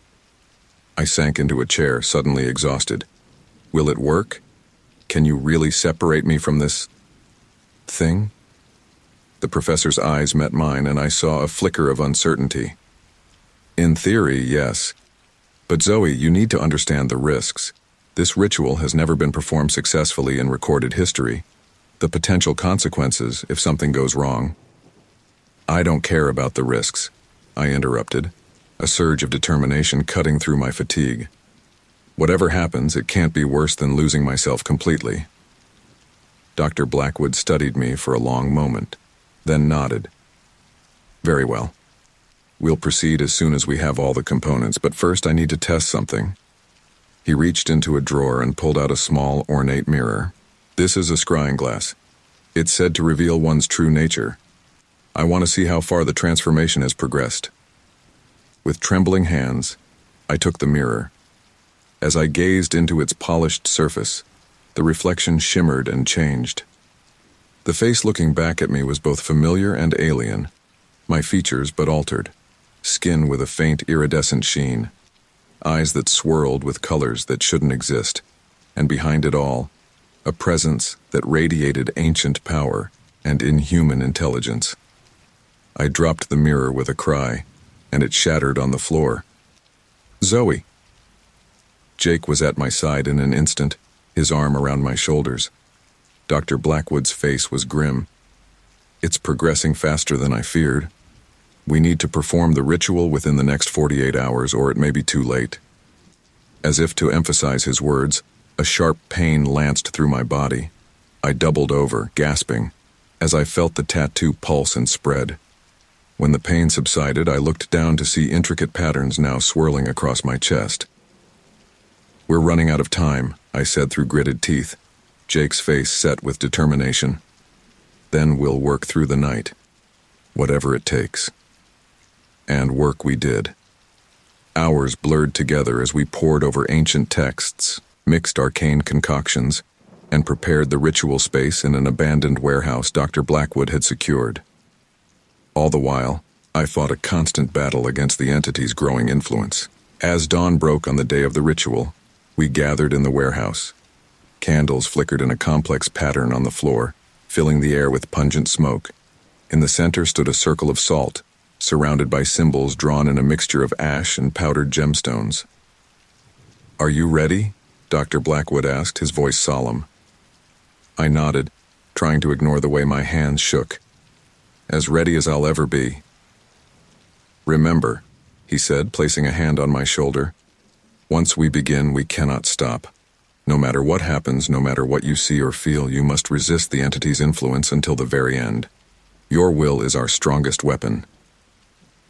I sank into a chair, suddenly exhausted. "Will it work? Can you really separate me from this thing?" The professor's eyes met mine, and I saw a flicker of uncertainty. "In theory, yes. But Zoe, you need to understand the risks. This ritual has never been performed successfully in recorded history. The potential consequences if something goes wrong." "I don't care about the risks," I interrupted, a surge of determination cutting through my fatigue. "Whatever happens, it can't be worse than losing myself completely." Dr. Blackwood studied me for a long moment, then nodded. "Very well. We'll proceed as soon as we have all the components, but first I need to test something." He reached into a drawer and pulled out a small, ornate mirror. "This is a scrying glass. It's said to reveal one's true nature. I want to see how far the transformation has progressed." With trembling hands, I took the mirror. As I gazed into its polished surface, the reflection shimmered and changed. The face looking back at me was both familiar and alien, my features but altered, skin with a faint iridescent sheen, eyes that swirled with colors that shouldn't exist, and behind it all, a presence that radiated ancient power and inhuman intelligence. I dropped the mirror with a cry, and it shattered on the floor. "Zoe!" Jake was at my side in an instant, his arm around my shoulders. Dr. Blackwood's face was grim. "It's progressing faster than I feared. We need to perform the ritual within the next 48 hours, or it may be too late." As if to emphasize his words, a sharp pain lanced through my body. I doubled over, gasping, as I felt the tattoo pulse and spread. When the pain subsided, I looked down to see intricate patterns now swirling across my chest. "We're running out of time," I said through gritted teeth, Jake's face set with determination. Then we'll work through the night, whatever it takes. And work we did. Hours blurred together as we pored over ancient texts, mixed arcane concoctions, and prepared the ritual space in an abandoned warehouse Dr. Blackwood had secured. All the while, I fought a constant battle against the entity's growing influence. As dawn broke on the day of the ritual, we gathered in the warehouse. Candles flickered in a complex pattern on the floor, filling the air with pungent smoke. In the center stood a circle of salt, surrounded by symbols drawn in a mixture of ash and powdered gemstones. "Are you ready?" Dr. Blackwood asked, his voice solemn. I nodded, trying to ignore the way my hands shook. "As ready as I'll ever be." "Remember," he said, placing a hand on my shoulder, "once we begin, we cannot stop. No matter what happens, no matter what you see or feel, you must resist the entity's influence until the very end. Your will is our strongest weapon."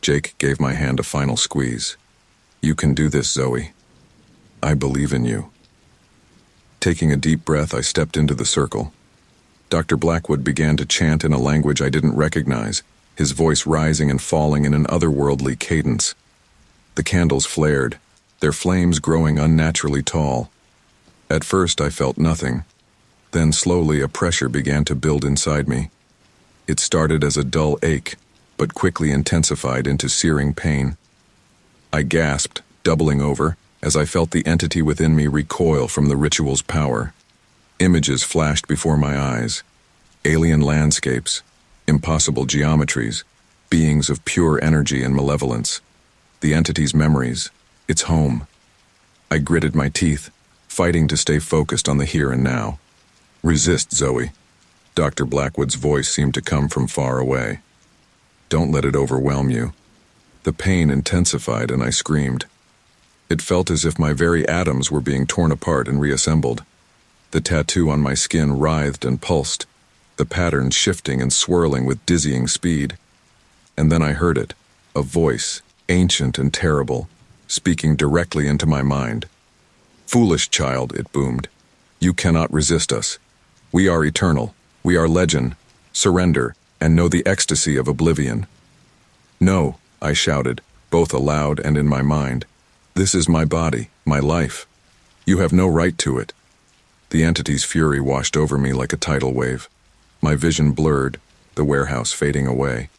Jake gave my hand a final squeeze. "You can do this, Zoe. I believe in you." Taking a deep breath, I stepped into the circle. Dr. Blackwood began to chant in a language I didn't recognize, his voice rising and falling in an otherworldly cadence. The candles flared, their flames growing unnaturally tall. At first I felt nothing. Then slowly a pressure began to build inside me. It started as a dull ache, but quickly intensified into searing pain. I gasped, doubling over, as I felt the entity within me recoil from the ritual's power. Images flashed before my eyes. Alien landscapes, impossible geometries, beings of pure energy and malevolence. The entity's memories, its home. I gritted my teeth, fighting to stay focused on the here and now. "Resist, Zoe." Dr. Blackwood's voice seemed to come from far away. "Don't let it overwhelm you." The pain intensified and I screamed. It felt as if my very atoms were being torn apart and reassembled. The tattoo on my skin writhed and pulsed, the pattern shifting and swirling with dizzying speed. And then I heard it, a voice, ancient and terrible, speaking directly into my mind. "Foolish child," it boomed. "You cannot resist us. We are eternal. We are legend. Surrender, and know the ecstasy of oblivion." "No," I shouted, both aloud and in my mind. "This is my body, my life. You have no right to it." The entity's fury washed over me like a tidal wave. My vision blurred, the warehouse fading away.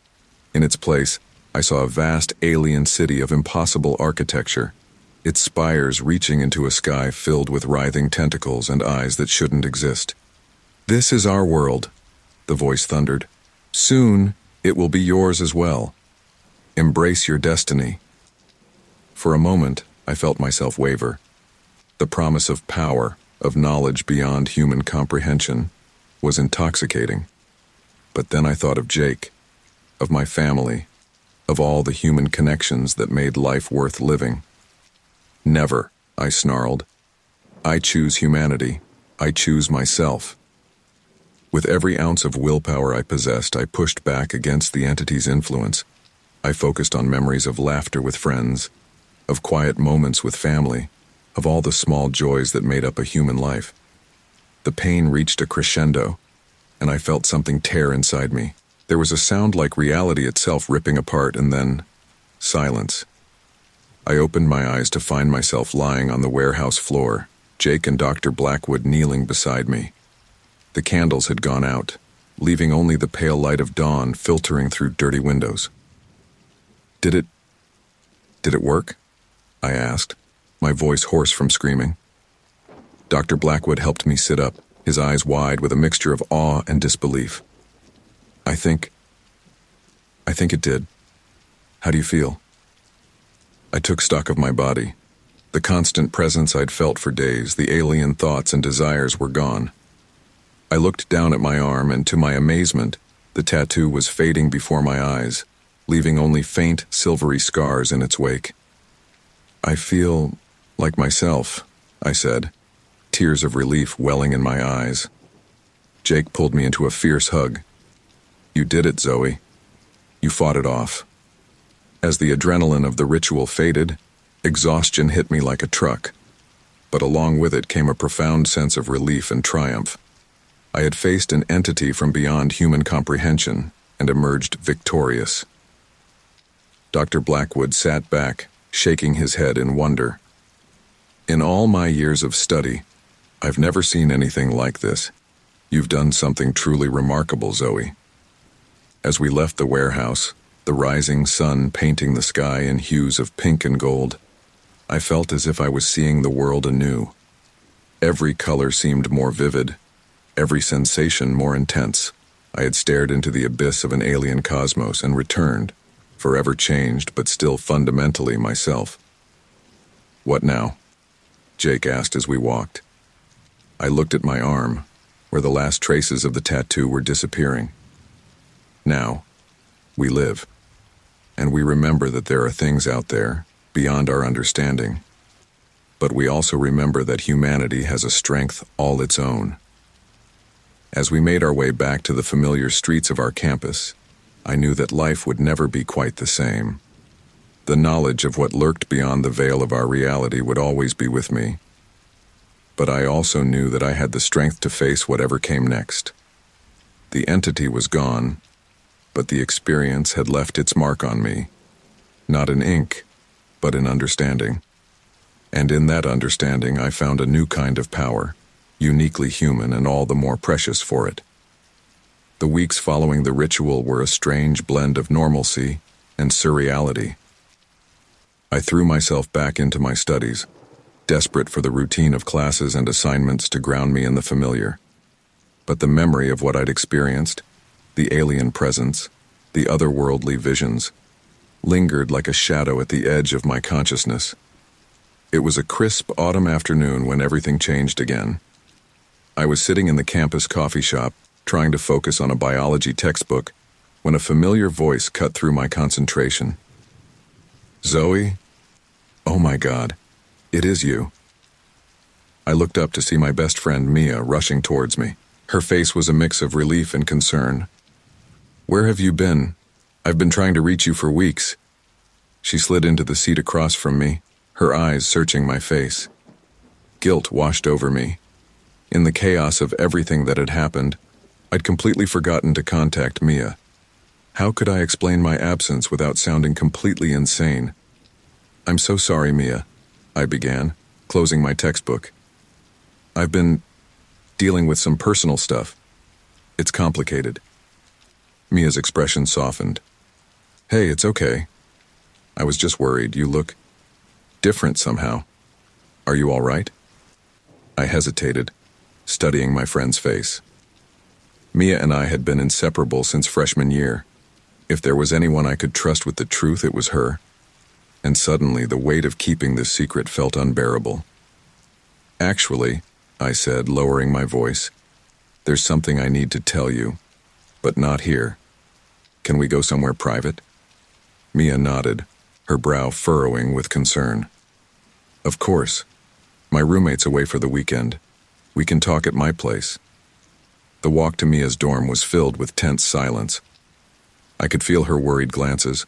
In its place, I saw a vast alien city of impossible architecture, its spires reaching into a sky filled with writhing tentacles and eyes that shouldn't exist. "This is our world," the voice thundered. "Soon, it will be yours as well. Embrace your destiny." For a moment, I felt myself waver. The promise of power, of knowledge beyond human comprehension, was intoxicating. But then I thought of Jake, of my family, of all the human connections that made life worth living. "Never," I snarled. "I choose humanity. I choose myself." With every ounce of willpower I possessed, I pushed back against the entity's influence. I focused on memories of laughter with friends, of quiet moments with family, of all the small joys that made up a human life. The pain reached a crescendo, and I felt something tear inside me. There was a sound like reality itself ripping apart, and then silence. I opened my eyes to find myself lying on the warehouse floor, Jake and Dr. Blackwood kneeling beside me. The candles had gone out, leaving only the pale light of dawn filtering through dirty windows. Did it work?" I asked, my voice hoarse from screaming. Dr. Blackwood helped me sit up, his eyes wide with a mixture of awe and disbelief. I think it did. How do you feel?" I took stock of my body. The constant presence I'd felt for days, the alien thoughts and desires were gone. I looked down at my arm, and to my amazement, the tattoo was fading before my eyes, leaving only faint, silvery scars in its wake. "I feel like myself," I said, tears of relief welling in my eyes. Jake pulled me into a fierce hug. "You did it, Zoe. You fought it off." As the adrenaline of the ritual faded, exhaustion hit me like a truck. but along with it came a profound sense of relief and triumph. I had faced an entity from beyond human comprehension and emerged victorious. Dr. Blackwood sat back, shaking his head in wonder. In all my years of study, I've never seen anything like this. You've done something truly remarkable, Zoe. As we left the warehouse, the rising sun painting the sky in hues of pink and gold, I felt as if I was seeing the world anew. Every color seemed more vivid, every sensation more intense. I had stared into the abyss of an alien cosmos and returned, forever changed but still fundamentally myself. "What now?" Jake asked as we walked. I looked at my arm, where the last traces of the tattoo were disappearing. Now, we live, and we remember that there are things out there beyond our understanding. But we also remember that humanity has a strength all its own. As we made our way back to the familiar streets of our campus, I knew that life would never be quite the same. The knowledge of what lurked beyond the veil of our reality would always be with me. But I also knew that I had the strength to face whatever came next. The entity was gone, but the experience had left its mark on me, not in ink, but in understanding. And in that understanding, I found a new kind of power, uniquely human and all the more precious for it. The weeks following the ritual were a strange blend of normalcy and surreality. I threw myself back into my studies, desperate for the routine of classes and assignments to ground me in the familiar. But the memory of what I'd experienced, the alien presence, the otherworldly visions, lingered like a shadow at the edge of my consciousness. It was a crisp autumn afternoon when everything changed again. I was sitting in the campus coffee shop, trying to focus on a biology textbook, when a familiar voice cut through my concentration. "Zoe? Oh my God, it is you." I looked up to see my best friend Mia rushing towards me. Her face was a mix of relief and concern. "Where have you been? I've been trying to reach you for weeks." She slid into the seat across from me, her eyes searching my face. Guilt washed over me. In the chaos of everything that had happened, I'd completely forgotten to contact Mia. How could I explain my absence without sounding completely insane? "I'm so sorry, Mia," I began, closing my textbook. "I've been dealing with some personal stuff. It's complicated." Mia's expression softened. "Hey, it's okay. I was just worried. You look different somehow. Are you all right?" I hesitated, studying my friend's face. Mia and I had been inseparable since freshman year. If there was anyone I could trust with the truth, it was her. And suddenly, the weight of keeping this secret felt unbearable. "Actually," I said, lowering my voice, "there's something I need to tell you, but not here. Can we go somewhere private?" Mia nodded, her brow furrowing with concern. "Of course. My roommate's away for the weekend. We can talk at my place." The walk to Mia's dorm was filled with tense silence. I could feel her worried glances,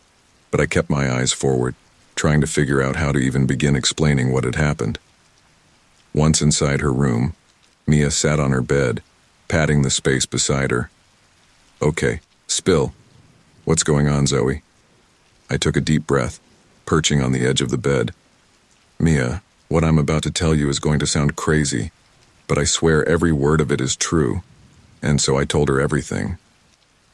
but I kept my eyes forward, trying to figure out how to even begin explaining what had happened. Once inside her room, Mia sat on her bed, patting the space beside her. "Okay, spill. What's going on, Zoe?" I took a deep breath, perching on the edge of the bed. "Mia, what I'm about to tell you is going to sound crazy, but I swear every word of it is true." And so I told her everything.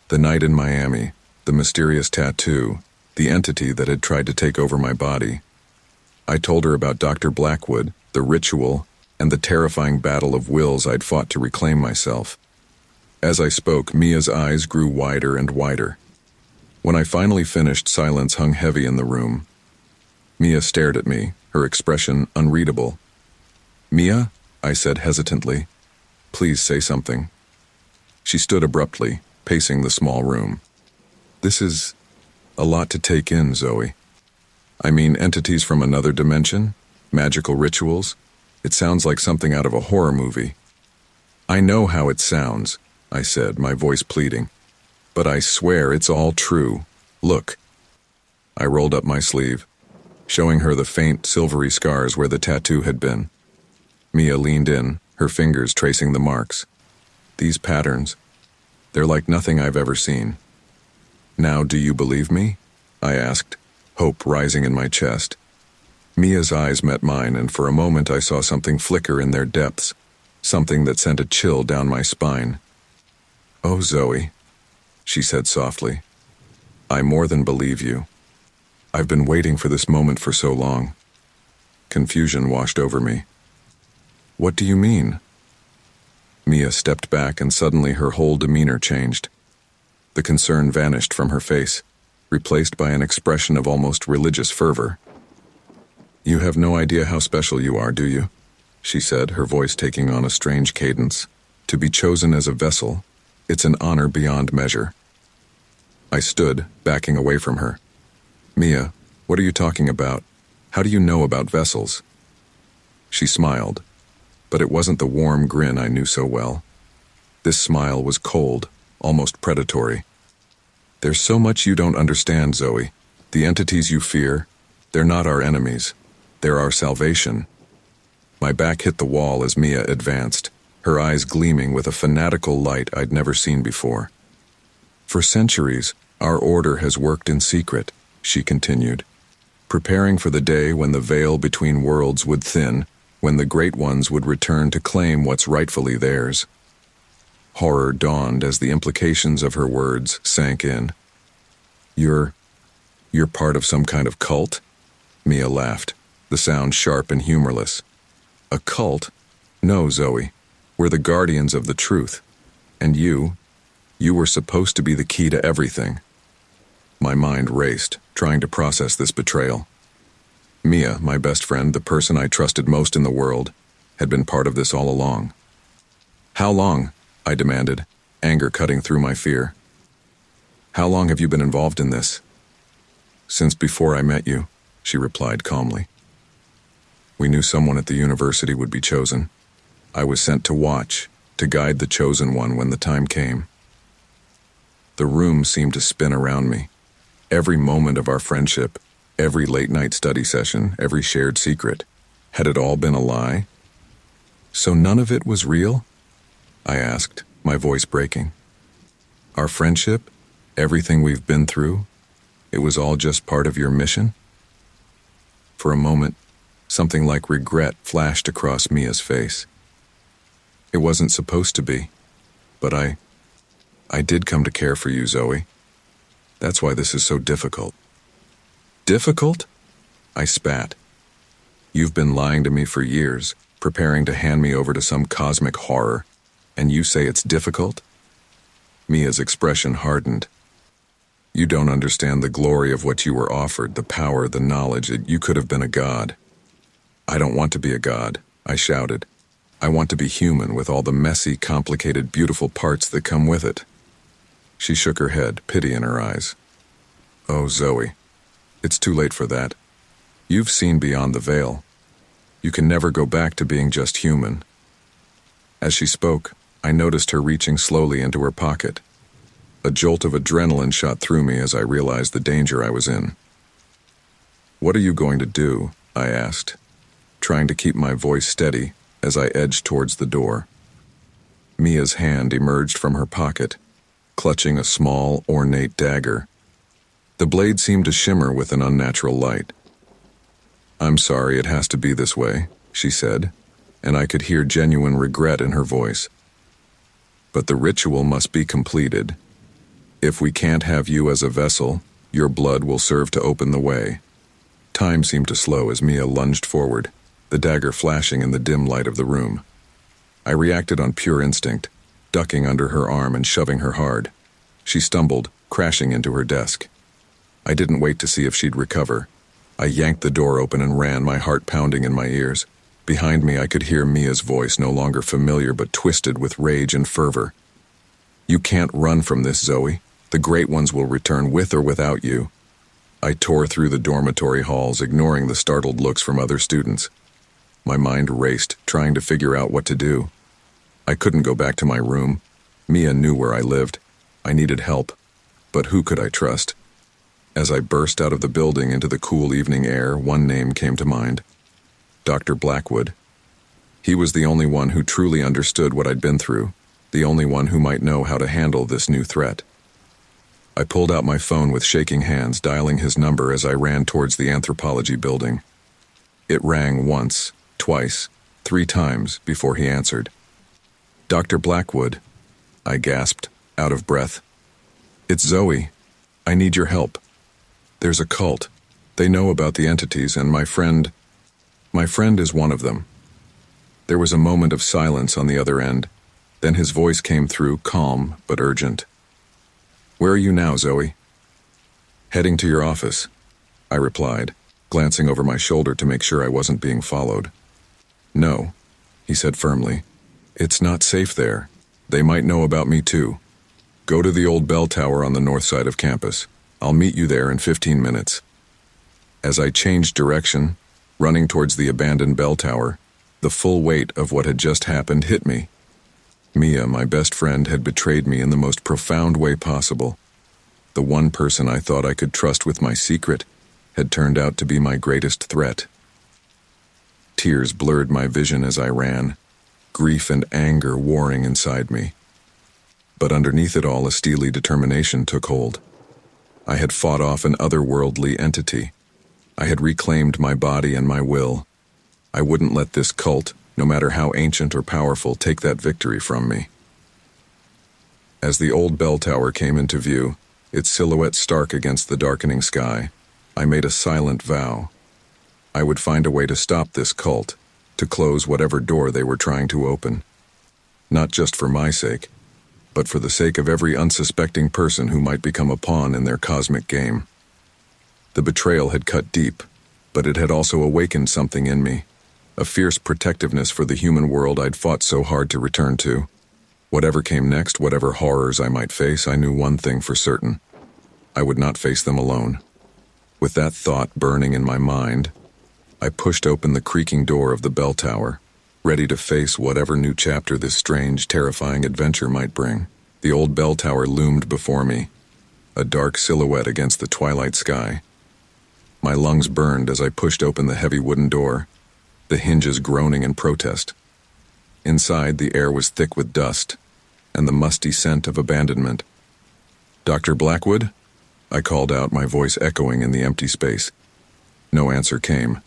The night in Miami, the mysterious tattoo, the entity that had tried to take over my body. I told her about Dr. Blackwood, the ritual, and the terrifying battle of wills I'd fought to reclaim myself. As I spoke, Mia's eyes grew wider and wider. When I finally finished, silence hung heavy in the room. Mia stared at me, her expression unreadable. "Mia?" I said hesitantly. "Please say something." She stood abruptly, pacing the small room. "This is a lot to take in, Zoe. I mean, entities from another dimension? Magical rituals? It sounds like something out of a horror movie." "I know how it sounds," I said, my voice pleading. "But I swear it's all true. Look." I rolled up my sleeve, showing her the faint, silvery scars where the tattoo had been. Mia leaned in, her fingers tracing the marks. These patterns, they're like nothing I've ever seen. Now, do you believe me? I asked, hope rising in my chest. Mia's eyes met mine, and for a moment I saw something flicker in their depths, something that sent a chill down my spine. "Oh, Zoe," she said softly, "I more than believe you. I've been waiting for this moment for so long." Confusion washed over me. "What do you mean?" Mia stepped back, and suddenly her whole demeanor changed. The concern vanished from her face, replaced by an expression of almost religious fervor. "You have no idea how special you are, do you?" she said, her voice taking on a strange cadence. "To be chosen as a vessel, it's an honor beyond measure." I stood, backing away from her. "Mia, what are you talking about? How do you know about vessels?" She smiled, but it wasn't the warm grin I knew so well. This smile was cold, almost predatory. "There's so much you don't understand, Zoe. The entities you fear, they're not our enemies. They're our salvation." My back hit the wall as Mia advanced, her eyes gleaming with a fanatical light I'd never seen before. "For centuries, our order has worked in secret," she continued, "preparing for the day when the veil between worlds would thin, when the great ones would return to claim what's rightfully theirs." Horror dawned as the implications of her words sank in. You're part of some kind of cult?" Mia laughed, the sound sharp and humorless. "A cult? No, Zoe. We're the guardians of the truth. And you were supposed to be the key to everything." My mind raced, trying to process this betrayal. Mia, my best friend, the person I trusted most in the world, had been part of this all along. "How long?" I demanded, anger cutting through my fear. "How long have you been involved in this?" "Since before I met you," she replied calmly. "We knew someone at the university would be chosen. I was sent to watch, to guide the chosen one when the time came." The room seemed to spin around me. Every moment of our friendship, every late-night study session, every shared secret, had it all been a lie? "So none of it was real?" I asked, my voice breaking. "Our friendship, everything we've been through, it was all just part of your mission?" For a moment, something like regret flashed across Mia's face. "It wasn't supposed to be, but I did come to care for you, Zoe. That's why this is so difficult." "Difficult?" I spat. "You've been lying to me for years, preparing to hand me over to some cosmic horror, and you say it's difficult?" Mia's expression hardened. "You don't understand the glory of what you were offered, the power, the knowledge that you could have been a god." "I don't want to be a god," I shouted. "I want to be human with all the messy, complicated, beautiful parts that come with it." She shook her head, pity in her eyes. "Oh, Zoe, it's too late for that. You've seen beyond the veil. You can never go back to being just human." As she spoke, I noticed her reaching slowly into her pocket. A jolt of adrenaline shot through me as I realized the danger I was in. "What are you going to do?" I asked, trying to keep my voice steady as I edged towards the door. Mia's hand emerged from her pocket, clutching a small, ornate dagger. The blade seemed to shimmer with an unnatural light. "I'm sorry it has to be this way," she said, and I could hear genuine regret in her voice. "But the ritual must be completed. If we can't have you as a vessel, your blood will serve to open the way." Time seemed to slow as Mia lunged forward, the dagger flashing in the dim light of the room. I reacted on pure instinct, ducking under her arm and shoving her hard. She stumbled, crashing into her desk. I didn't wait to see if she'd recover. I yanked the door open and ran, my heart pounding in my ears. Behind me I could hear Mia's voice, no longer familiar but twisted with rage and fervor. "You can't run from this, Zoe. The Great Ones will return with or without you." I tore through the dormitory halls, ignoring the startled looks from other students. My mind raced, trying to figure out what to do. I couldn't go back to my room. Mia knew where I lived. I needed help. But who could I trust? As I burst out of the building into the cool evening air, one name came to mind. Dr. Blackwood. He was the only one who truly understood what I'd been through, the only one who might know how to handle this new threat. I pulled out my phone with shaking hands, dialing his number as I ran towards the anthropology building. It rang once, twice, 3 times before he answered. "Dr. Blackwood," I gasped, out of breath. "It's Zoe. I need your help. There's a cult. They know about the entities, and my friend is one of them." There was a moment of silence on the other end. Then his voice came through, calm but urgent. "Where are you now, Zoe?" "Heading to your office," I replied, glancing over my shoulder to make sure I wasn't being followed. "No," he said firmly. "It's not safe there. They might know about me too. Go to the old bell tower on the north side of campus. I'll meet you there in 15 minutes. As I changed direction, running towards the abandoned bell tower, the full weight of what had just happened hit me. Mia, my best friend, had betrayed me in the most profound way possible. The one person I thought I could trust with my secret had turned out to be my greatest threat. Tears blurred my vision as I ran, grief and anger warring inside me. But underneath it all, a steely determination took hold. I had fought off an otherworldly entity. I had reclaimed my body and my will. I wouldn't let this cult, no matter how ancient or powerful, take that victory from me. As the old bell tower came into view, its silhouette stark against the darkening sky, I made a silent vow. I would find a way to stop this cult, to close whatever door they were trying to open. Not just for my sake, but for the sake of every unsuspecting person who might become a pawn in their cosmic game. The betrayal had cut deep, but it had also awakened something in me, a fierce protectiveness for the human world I'd fought so hard to return to. Whatever came next, whatever horrors I might face, I knew one thing for certain. I would not face them alone. With that thought burning in my mind, I pushed open the creaking door of the bell tower, ready to face whatever new chapter this strange, terrifying adventure might bring. The old bell tower loomed before me, a dark silhouette against the twilight sky. My lungs burned as I pushed open the heavy wooden door, the hinges groaning in protest. Inside, the air was thick with dust and the musty scent of abandonment. "Dr. Blackwood?" I called out, my voice echoing in the empty space. No answer came.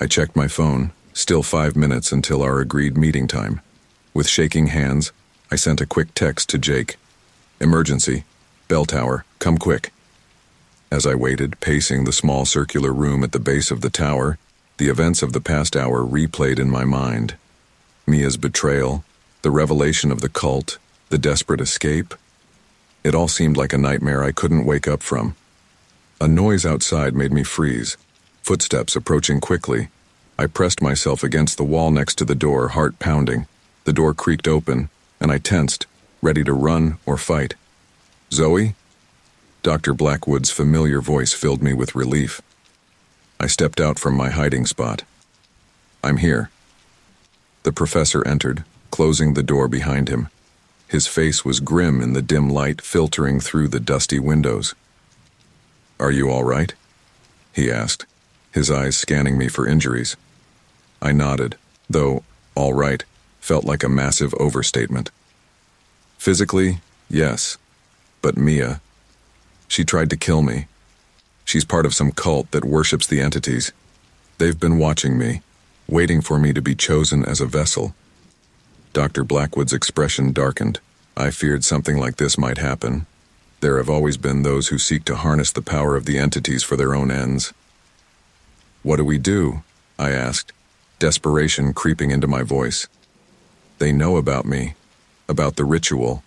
I checked my phone, still 5 minutes until our agreed meeting time. With shaking hands, I sent a quick text to Jake. "Emergency. Bell tower. Come quick." As I waited, pacing the small circular room at the base of the tower, the events of the past hour replayed in my mind. Mia's betrayal, the revelation of the cult, the desperate escape. It all seemed like a nightmare I couldn't wake up from. A noise outside made me freeze. Footsteps approaching quickly. I pressed myself against the wall next to the door, heart pounding. The door creaked open, and I tensed, ready to run or fight. "Zoe?" Dr. Blackwood's familiar voice filled me with relief. I stepped out from my hiding spot. "I'm here." The professor entered, closing the door behind him. His face was grim in the dim light filtering through the dusty windows. "Are you all right?" he asked, his eyes scanning me for injuries. I nodded, though "all right" felt like a massive overstatement. "Physically, yes. But Mia, she tried to kill me. She's part of some cult that worships the entities. They've been watching me, waiting for me to be chosen as a vessel." Dr. Blackwood's expression darkened. I feared something like this might happen. There have always been those who seek to harness the power of the entities for their own ends. "What do we do?" I asked, desperation creeping into my voice. "They know about me, about the ritual.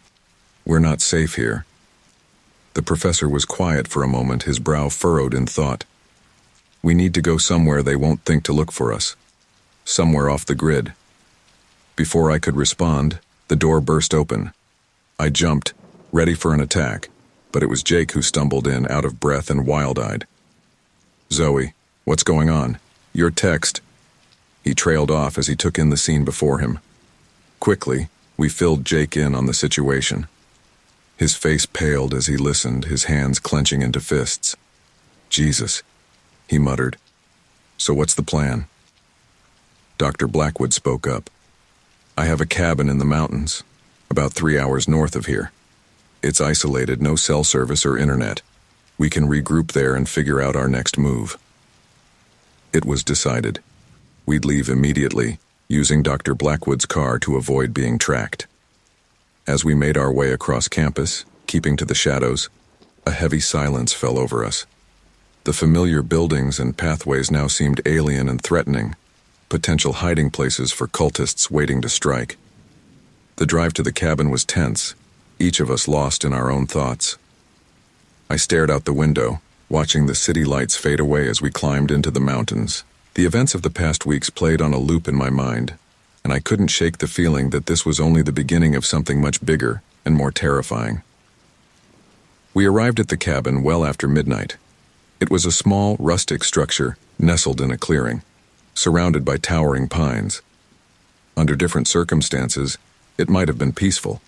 We're not safe here." The professor was quiet for a moment, his brow furrowed in thought. "We need to go somewhere they won't think to look for us. Somewhere off the grid." Before I could respond, the door burst open. I jumped, ready for an attack, but it was Jake who stumbled in, out of breath and wild-eyed. "Zoe, what's going on? Your text." He trailed off as he took in the scene before him. Quickly, we filled Jake in on the situation. His face paled as he listened, his hands clenching into fists. "Jesus," he muttered. "So what's the plan?" Dr. Blackwood spoke up, I have a cabin in the mountains, about 3 hours north of here. It's isolated, no cell service or internet. We can regroup there and figure out our next move. It was decided. We'd leave immediately, using Dr. Blackwood's car to avoid being tracked. As we made our way across campus, keeping to the shadows, a heavy silence fell over us. The familiar buildings and pathways now seemed alien and threatening, potential hiding places for cultists waiting to strike. The drive to the cabin was tense, each of us lost in our own thoughts. I stared out the window, watching the city lights fade away as we climbed into the mountains. The events of the past weeks played on a loop in my mind, and I couldn't shake the feeling that this was only the beginning of something much bigger and more terrifying. We arrived at the cabin well after midnight. It was a small, rustic structure nestled in a clearing, surrounded by towering pines. Under different circumstances, it might have been peaceful.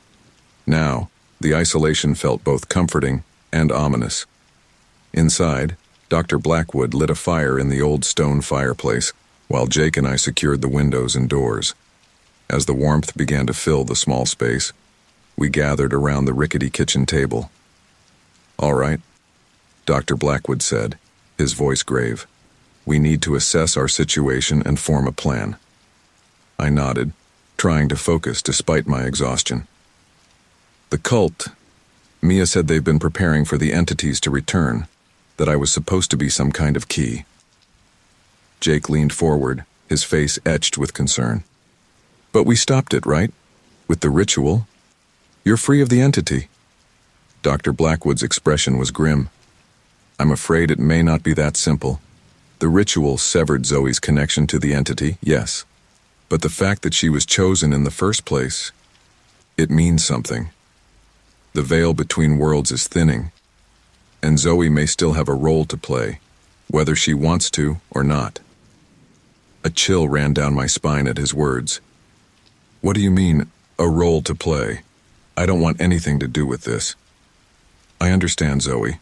Now, the isolation felt both comforting and ominous. Inside, Dr. Blackwood lit a fire in the old stone fireplace, while Jake and I secured the windows and doors. As the warmth began to fill the small space, we gathered around the rickety kitchen table. "All right," Dr. Blackwood said, his voice grave. "We need to assess our situation and form a plan." I nodded, trying to focus despite my exhaustion. "The cult. Mia said they've been preparing for the entities to return, that I was supposed to be some kind of key." Jake leaned forward, his face etched with concern. "But we stopped it, right? With the ritual? You're free of the entity." Dr. Blackwood's expression was grim. "I'm afraid it may not be that simple. The ritual severed Zoe's connection to the entity, yes. But the fact that she was chosen in the first place, it means something. The veil between worlds is thinning, and Zoe may still have a role to play, whether she wants to or not." A chill ran down my spine at his words. "What do you mean, a role to play? I don't want anything to do with this." "I understand, Zoe,"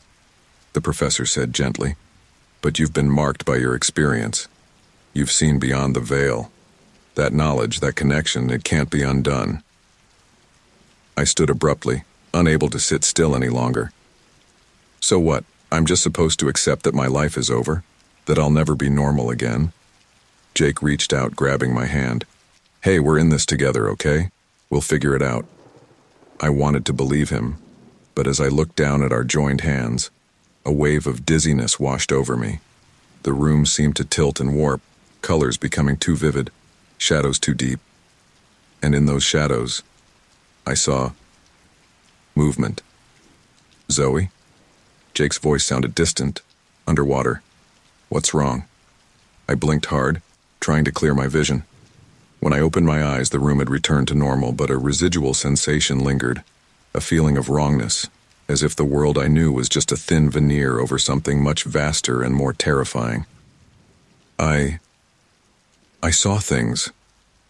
the professor said gently, "but you've been marked by your experience. You've seen beyond the veil. That knowledge, that connection, it can't be undone." I stood abruptly, unable to sit still any longer. "So what? I'm just supposed to accept that my life is over? That I'll never be normal again?" Jake reached out, grabbing my hand. "Hey, we're in this together, okay? We'll figure it out." I wanted to believe him, but as I looked down at our joined hands, a wave of dizziness washed over me. The room seemed to tilt and warp, colors becoming too vivid, shadows too deep. And in those shadows, I saw movement. "Zoe?" Jake's voice sounded distant, underwater. "What's wrong?" I blinked hard, trying to clear my vision. When I opened my eyes, the room had returned to normal, but a residual sensation lingered, a feeling of wrongness, as if the world I knew was just a thin veneer over something much vaster and more terrifying. I saw things,"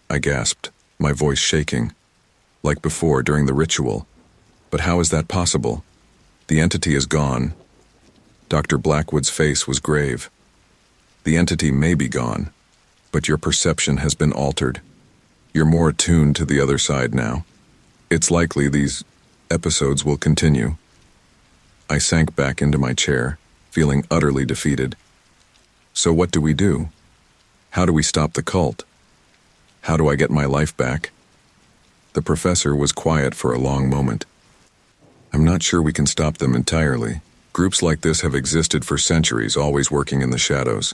I gasped, my voice shaking. "Like before, during the ritual. But how is that possible? The entity is gone." Dr. Blackwood's face was grave. "The entity may be gone, but your perception has been altered. You're more attuned to the other side now. It's likely these episodes will continue." I sank back into my chair, feeling utterly defeated. "So what do we do? How do we stop the cult? How do I get my life back?" The professor was quiet for a long moment. "I'm not sure we can stop them entirely. Groups like this have existed for centuries, always working in the shadows.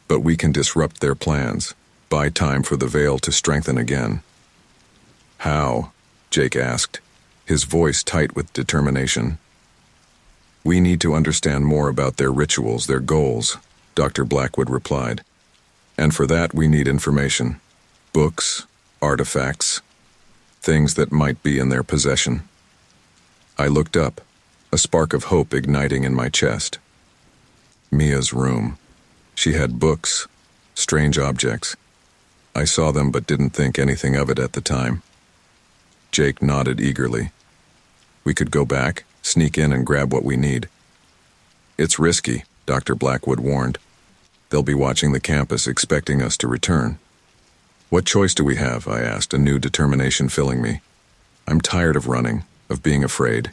But we can disrupt their plans, buy time for the veil to strengthen again." "How?" Jake asked, his voice tight with determination. "We need to understand more about their rituals, their goals," Dr. Blackwood replied. "And for that we need information. Books, artifacts, things that might be in their possession." I looked up, a spark of hope igniting in my chest. Mia's room. She had books, strange objects. I saw them but didn't think anything of it at the time. Jake nodded eagerly. "We could go back, sneak in and grab what we need." "It's risky," Dr. Blackwood warned. "They'll be watching the campus expecting us to return." What choice do we have? I asked, a new determination filling me. I'm tired of running, of being afraid.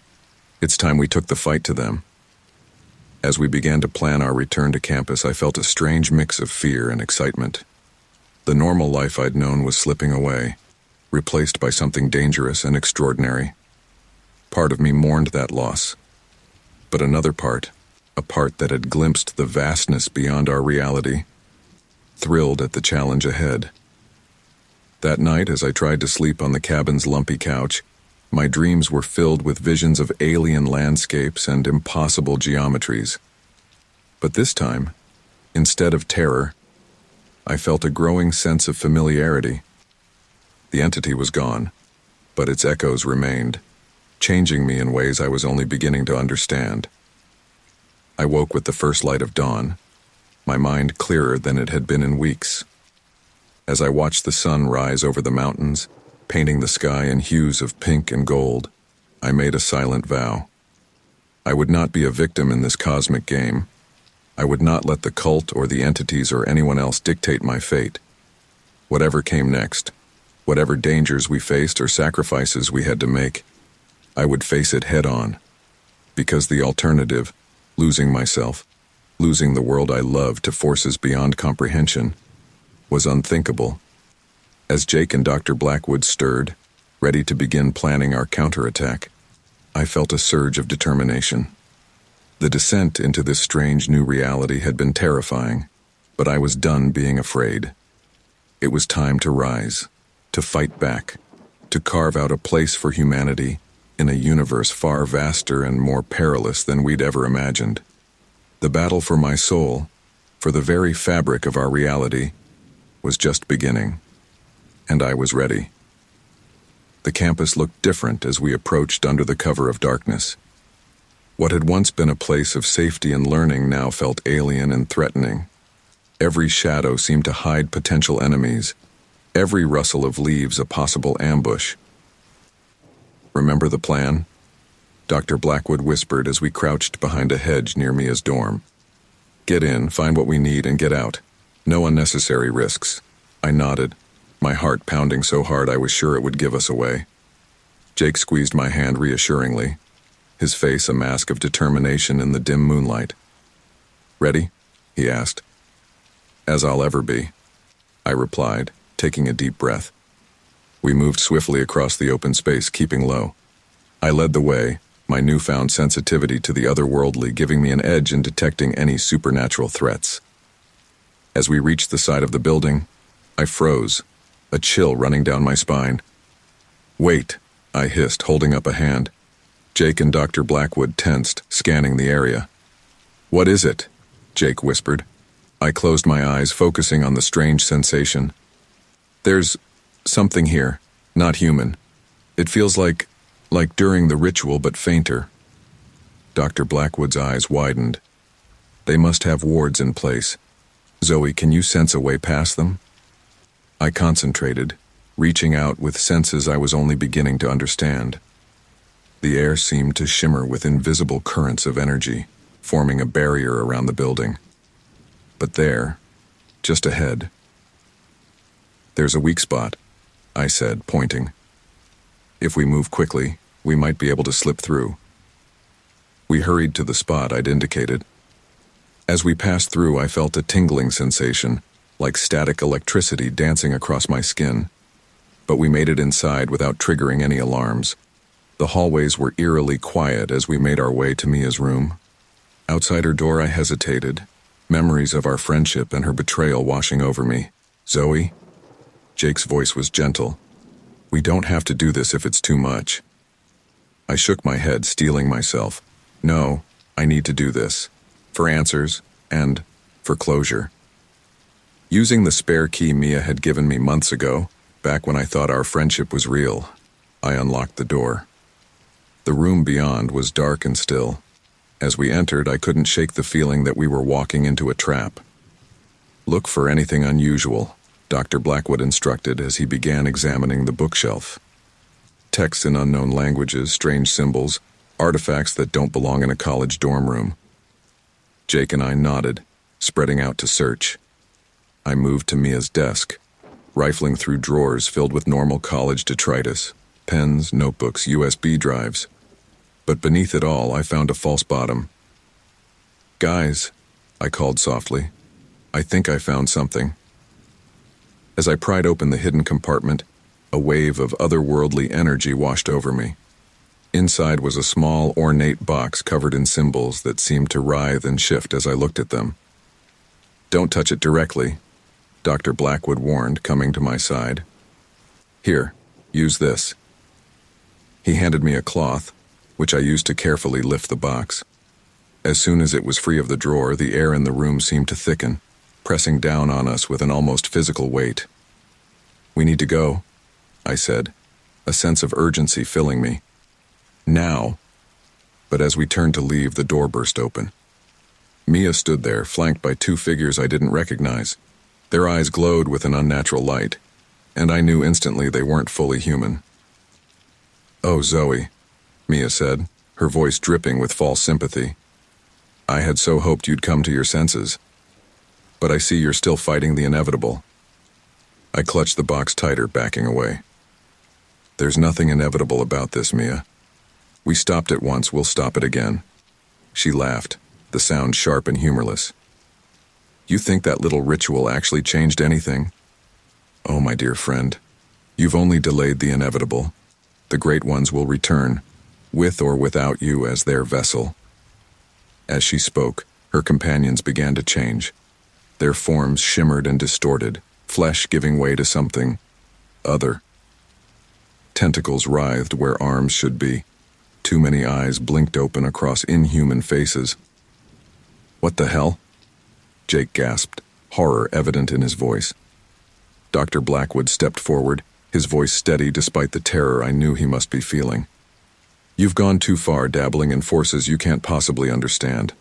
It's time we took the fight to them. As we began to plan our return to campus, I felt a strange mix of fear and excitement. The normal life I'd known was slipping away, replaced by something dangerous and extraordinary. Part of me mourned that loss. But another part, a part that had glimpsed the vastness beyond our reality, thrilled at the challenge ahead. That night, as I tried to sleep on the cabin's lumpy couch, my dreams were filled with visions of alien landscapes and impossible geometries. But this time, instead of terror, I felt a growing sense of familiarity. The entity was gone, but its echoes remained, changing me in ways I was only beginning to understand. I woke with the first light of dawn, my mind clearer than it had been in weeks. As I watched the sun rise over the mountains, painting the sky in hues of pink and gold, I made a silent vow. I would not be a victim in this cosmic game. I would not let the cult or the entities or anyone else dictate my fate. Whatever came next, whatever dangers we faced or sacrifices we had to make, I would face it head on. Because the alternative, losing myself, losing the world I loved to forces beyond comprehension, was unthinkable. As Jake and Dr. Blackwood stirred, ready to begin planning our counterattack, I felt a surge of determination. The descent into this strange new reality had been terrifying, but I was done being afraid. It was time to rise, to fight back, to carve out a place for humanity in a universe far vaster and more perilous than we'd ever imagined. The battle for my soul, for the very fabric of our reality, was just beginning, and I was ready. The campus looked different as we approached under the cover of darkness. What had once been a place of safety and learning now felt alien and threatening. Every shadow seemed to hide potential enemies, every rustle of leaves a possible ambush. "Remember the plan?" Dr. Blackwood whispered as we crouched behind a hedge near Mia's dorm. "Get in, find what we need, and get out. No unnecessary risks." I nodded, my heart pounding so hard I was sure it would give us away. Jake squeezed my hand reassuringly, his face a mask of determination in the dim moonlight. "Ready?" he asked. "As I'll ever be," I replied, taking a deep breath. We moved swiftly across the open space, keeping low. I led the way, my newfound sensitivity to the otherworldly giving me an edge in detecting any supernatural threats. As we reached the side of the building, I froze, a chill running down my spine. "Wait," I hissed, holding up a hand. Jake and Dr. Blackwood tensed, scanning the area. "What is it?" Jake whispered. I closed my eyes, focusing on the strange sensation. "There's something here, not human. It feels like during the ritual, but fainter." Dr. Blackwood's eyes widened. "They must have wards in place. Zoe, can you sense a way past them?" I concentrated, reaching out with senses I was only beginning to understand. The air seemed to shimmer with invisible currents of energy, forming a barrier around the building. But there, just ahead, "There's a weak spot," I said, pointing. "If we move quickly, we might be able to slip through." We hurried to the spot I'd indicated. As we passed through, I felt a tingling sensation, like static electricity dancing across my skin. But we made it inside without triggering any alarms. The hallways were eerily quiet as we made our way to Mia's room. Outside her door, I hesitated, memories of our friendship and her betrayal washing over me. "Zoe?" Jake's voice was gentle. "We don't have to do this if it's too much." I shook my head, steeling myself. "No, I need to do this. For answers, and for closure." Using the spare key Mia had given me months ago, back when I thought our friendship was real, I unlocked the door. The room beyond was dark and still. As we entered, I couldn't shake the feeling that we were walking into a trap. "Look for anything unusual," Dr. Blackwood instructed as he began examining the bookshelf. Texts in unknown languages, strange symbols, artifacts that don't belong in a college dorm room. Jake and I nodded, spreading out to search. I moved to Mia's desk, rifling through drawers filled with normal college detritus, pens, notebooks, USB drives. But beneath it all, I found a false bottom. "Guys," I called softly. "I think I found something." As I pried open the hidden compartment, a wave of otherworldly energy washed over me. Inside was a small, ornate box covered in symbols that seemed to writhe and shift as I looked at them. "Don't touch it directly," Dr. Blackwood warned, coming to my side. "Here, use this." He handed me a cloth, which I used to carefully lift the box. As soon as it was free of the drawer, the air in the room seemed to thicken, pressing down on us with an almost physical weight. "We need to go," I said, a sense of urgency filling me. "Now." But as we turned to leave, the door burst open. Mia stood there, flanked by two figures I didn't recognize. Their eyes glowed with an unnatural light, and I knew instantly they weren't fully human. "Oh, Zoe," Mia said, her voice dripping with false sympathy. "I had so hoped you'd come to your senses. But I see you're still fighting the inevitable." I clutched the box tighter, backing away. "There's nothing inevitable about this, Mia. We stopped it once, we'll stop it again." She laughed, the sound sharp and humorless. "You think that little ritual actually changed anything? Oh, my dear friend, you've only delayed the inevitable. The great ones will return, with or without you as their vessel." As she spoke, her companions began to change. Their forms shimmered and distorted, flesh giving way to something other. Tentacles writhed where arms should be. Too many eyes blinked open across inhuman faces. "What the hell?" Jake gasped, horror evident in his voice. Dr. Blackwood stepped forward, his voice steady despite the terror I knew he must be feeling. "You've gone too far dabbling in forces you can't possibly understand.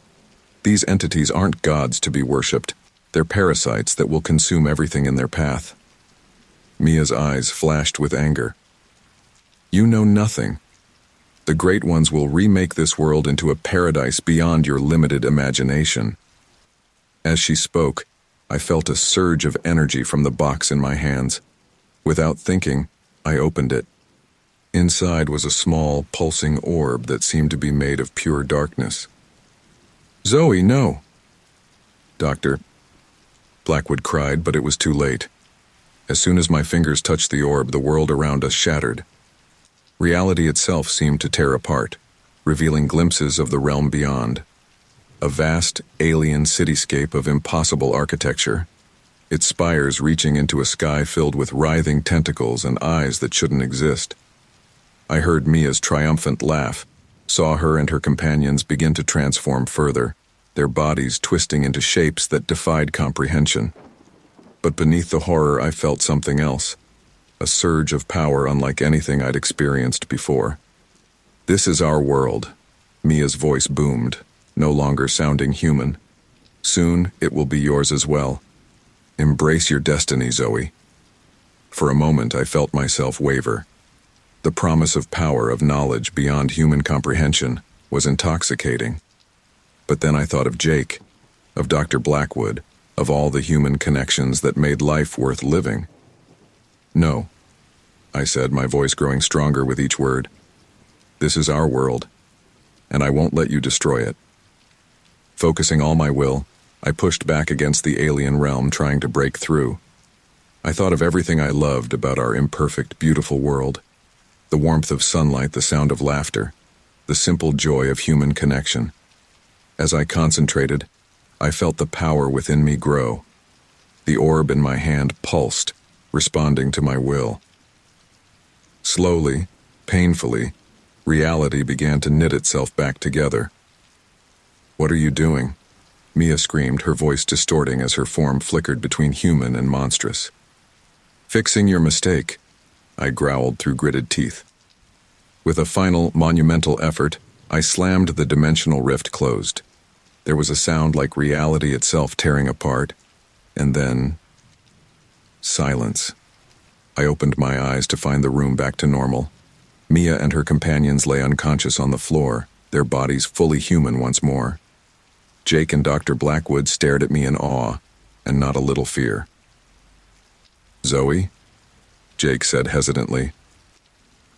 These entities aren't gods to be worshipped. They're parasites that will consume everything in their path." Mia's eyes flashed with anger. "You know nothing. The Great Ones will remake this world into a paradise beyond your limited imagination." As she spoke, I felt a surge of energy from the box in my hands. Without thinking, I opened it. Inside was a small, pulsing orb that seemed to be made of pure darkness. "Zoe, no!" "Doctor," Blackwood cried, but it was too late. As soon as my fingers touched the orb, the world around us shattered. Reality itself seemed to tear apart, revealing glimpses of the realm beyond. A vast, alien cityscape of impossible architecture, its spires reaching into a sky filled with writhing tentacles and eyes that shouldn't exist. I heard Mia's triumphant laugh, saw her and her companions begin to transform further, their bodies twisting into shapes that defied comprehension. But beneath the horror, I felt something else, a surge of power unlike anything I'd experienced before. "This is our world," Mia's voice boomed, no longer sounding human. "Soon, it will be yours as well. Embrace your destiny, Zoe." For a moment, I felt myself waver. The promise of power, of knowledge beyond human comprehension, was intoxicating. But then I thought of Jake, of Dr. Blackwood, of all the human connections that made life worth living. "No," I said, my voice growing stronger with each word. "This is our world, and I won't let you destroy it." Focusing all my will, I pushed back against the alien realm, trying to break through. I thought of everything I loved about our imperfect, beautiful world. The warmth of sunlight, the sound of laughter, the simple joy of human connection. As I concentrated, I felt the power within me grow. The orb in my hand pulsed, responding to my will. Slowly, painfully, reality began to knit itself back together. "What are you doing?" Mia screamed, her voice distorting as her form flickered between human and monstrous. "Fixing your mistake," I growled through gritted teeth. With a final, monumental effort, I slammed the dimensional rift closed. There was a sound like reality itself tearing apart, and then silence. I opened my eyes to find the room back to normal. Mia and her companions lay unconscious on the floor, their bodies fully human once more. Jake and Dr. Blackwood stared at me in awe, and not a little fear. Zoe? Jake said hesitantly.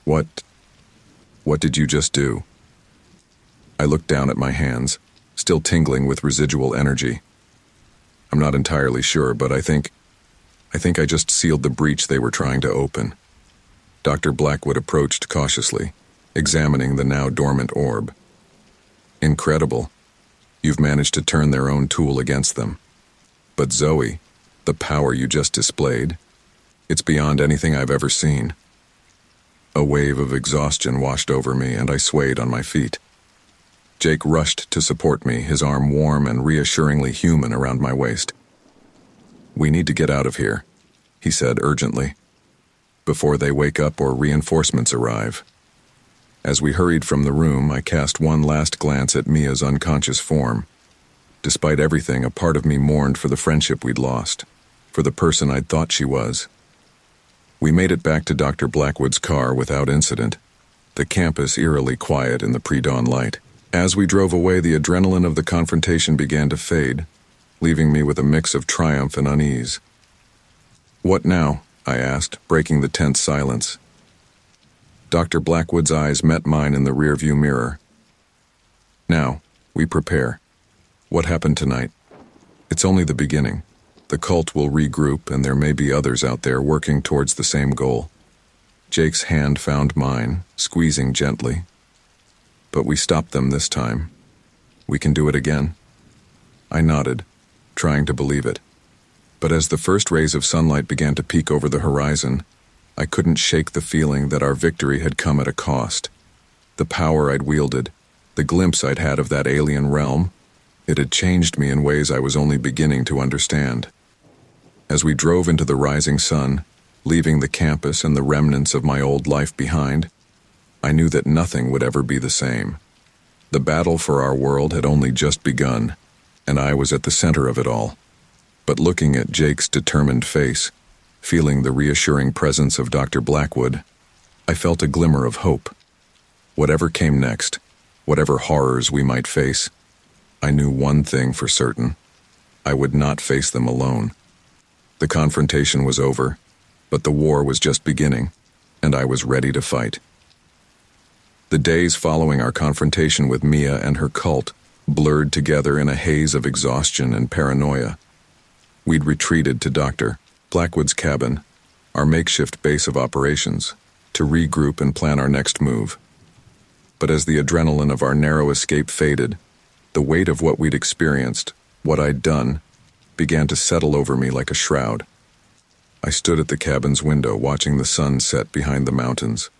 What did you just do? I looked down at my hands, still tingling with residual energy. I'm not entirely sure, but I think I just sealed the breach they were trying to open. Dr. Blackwood approached cautiously, examining the now dormant orb. Incredible. You've managed to turn their own tool against them. But Zoe, the power you just displayed, it's beyond anything I've ever seen. A wave of exhaustion washed over me, and I swayed on my feet. Jake rushed to support me, his arm warm and reassuringly human around my waist. We need to get out of here, he said urgently, before they wake up or reinforcements arrive. As we hurried from the room, I cast one last glance at Mia's unconscious form. Despite everything, a part of me mourned for the friendship we'd lost, for the person I'd thought she was. We made it back to Dr. Blackwood's car without incident, the campus eerily quiet in the pre-dawn light. As we drove away, the adrenaline of the confrontation began to fade, leaving me with a mix of triumph and unease. What now? I asked, breaking the tense silence. Dr. Blackwood's eyes met mine in the rearview mirror. Now, we prepare. What happened tonight? It's only the beginning. The cult will regroup, and there may be others out there working towards the same goal. Jake's hand found mine, squeezing gently. But we stopped them this time. We can do it again. I nodded, trying to believe it. But as the first rays of sunlight began to peek over the horizon, I couldn't shake the feeling that our victory had come at a cost. The power I'd wielded, the glimpse I'd had of that alien realm, it had changed me in ways I was only beginning to understand. As we drove into the rising sun, leaving the campus and the remnants of my old life behind, I knew that nothing would ever be the same. The battle for our world had only just begun, and I was at the center of it all. But looking at Jake's determined face, feeling the reassuring presence of Dr. Blackwood, I felt a glimmer of hope. Whatever came next, whatever horrors we might face, I knew one thing for certain. I would not face them alone. The confrontation was over, but the war was just beginning, and I was ready to fight. The days following our confrontation with Mia and her cult blurred together in a haze of exhaustion and paranoia. We'd retreated to Dr. Blackwood's cabin, our makeshift base of operations, to regroup and plan our next move. But as the adrenaline of our narrow escape faded, the weight of what we'd experienced, what I'd done, began to settle over me like a shroud. I stood at the cabin's window watching the sun set behind the mountains.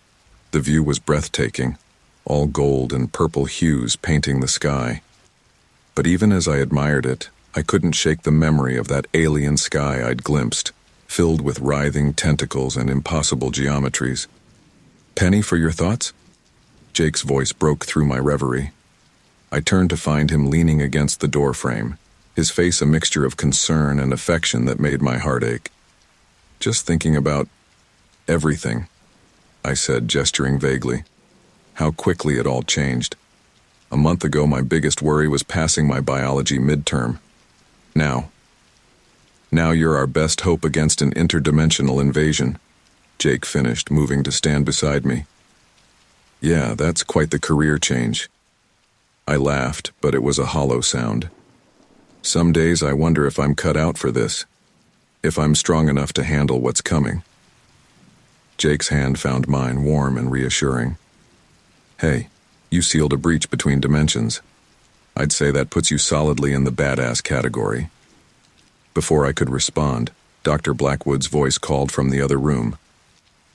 The view was breathtaking, all gold and purple hues painting the sky. But even as I admired it, I couldn't shake the memory of that alien sky I'd glimpsed, filled with writhing tentacles and impossible geometries. Penny, for your thoughts? Jake's voice broke through my reverie. I turned to find him leaning against the doorframe, his face a mixture of concern and affection that made my heart ache. Just thinking about everything, I said, gesturing vaguely. How quickly it all changed. A month ago, my biggest worry was passing my biology midterm. Now you're our best hope against an interdimensional invasion, Jake finished, moving to stand beside me. Yeah, that's quite the career change. I laughed, but it was a hollow sound. Some days I wonder if I'm cut out for this, if I'm strong enough to handle what's coming. Jake's hand found mine warm and reassuring. Hey, you sealed a breach between dimensions. I'd say that puts you solidly in the badass category. Before I could respond, Dr. Blackwood's voice called from the other room.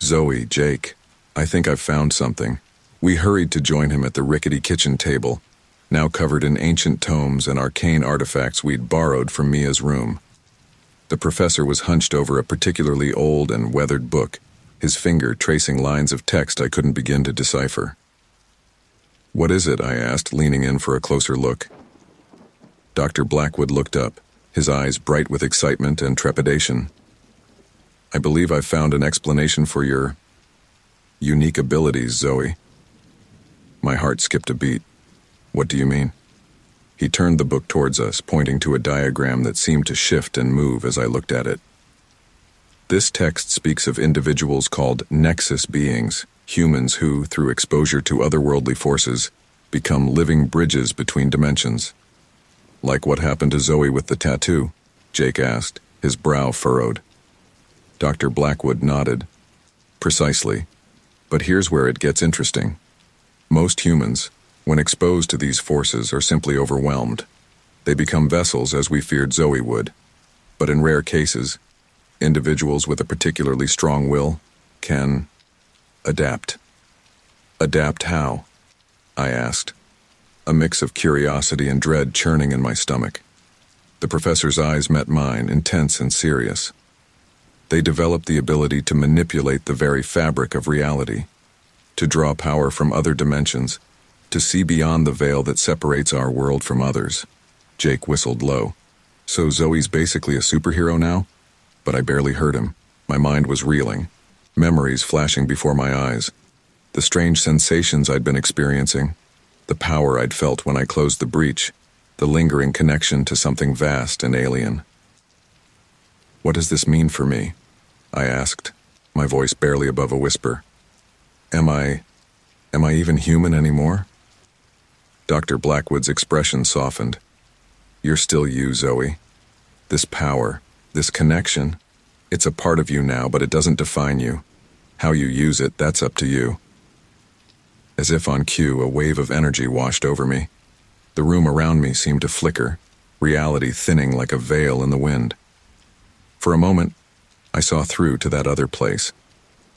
Zoe, Jake, I think I've found something. We hurried to join him at the rickety kitchen table, now covered in ancient tomes and arcane artifacts we'd borrowed from Mia's room. The professor was hunched over a particularly old and weathered book, his finger tracing lines of text I couldn't begin to decipher. What is it? I asked, leaning in for a closer look. Dr. Blackwood looked up, his eyes bright with excitement and trepidation. I believe I've found an explanation for your unique abilities, Zoe. My heart skipped a beat. What do you mean? He turned the book towards us, pointing to a diagram that seemed to shift and move as I looked at it. This text speaks of individuals called nexus beings, humans who, through exposure to otherworldly forces, become living bridges between dimensions. Like what happened to Zoe with the tattoo? Jake asked, his brow furrowed. Dr. Blackwood nodded. Precisely. But here's where it gets interesting. Most humans, when exposed to these forces, are simply overwhelmed. They become vessels as we feared Zoe would. But in rare cases, individuals with a particularly strong will can adapt. Adapt how? I asked, a mix of curiosity and dread churning in my stomach. The professor's eyes met mine, intense and serious. They developed the ability to manipulate the very fabric of reality, to draw power from other dimensions, to see beyond the veil that separates our world from others. Jake whistled low. So Zoe's basically a superhero now? But I barely heard him. My mind was reeling, memories flashing before my eyes. The strange sensations I'd been experiencing, the power I'd felt when I closed the breach, the lingering connection to something vast and alien. What does this mean for me? I asked, my voice barely above a whisper. Am I even human anymore? Dr. Blackwood's expression softened. You're still you, Zoe. This power, this connection, it's a part of you now, but it doesn't define you. How you use it, that's up to you. As if on cue, a wave of energy washed over me. The room around me seemed to flicker, reality thinning like a veil in the wind. For a moment, I saw through to that other place,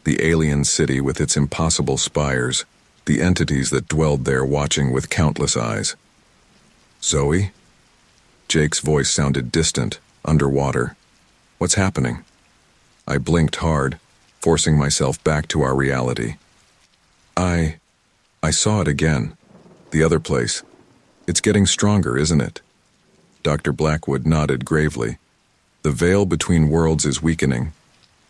the alien city with its impossible spires, the entities that dwelled there watching with countless eyes. Zoe? Jake's voice sounded distant, underwater. What's happening? I blinked hard, forcing myself back to our reality. I saw it again. The other place. It's getting stronger, isn't it? Dr. Blackwood nodded gravely. The veil between worlds is weakening.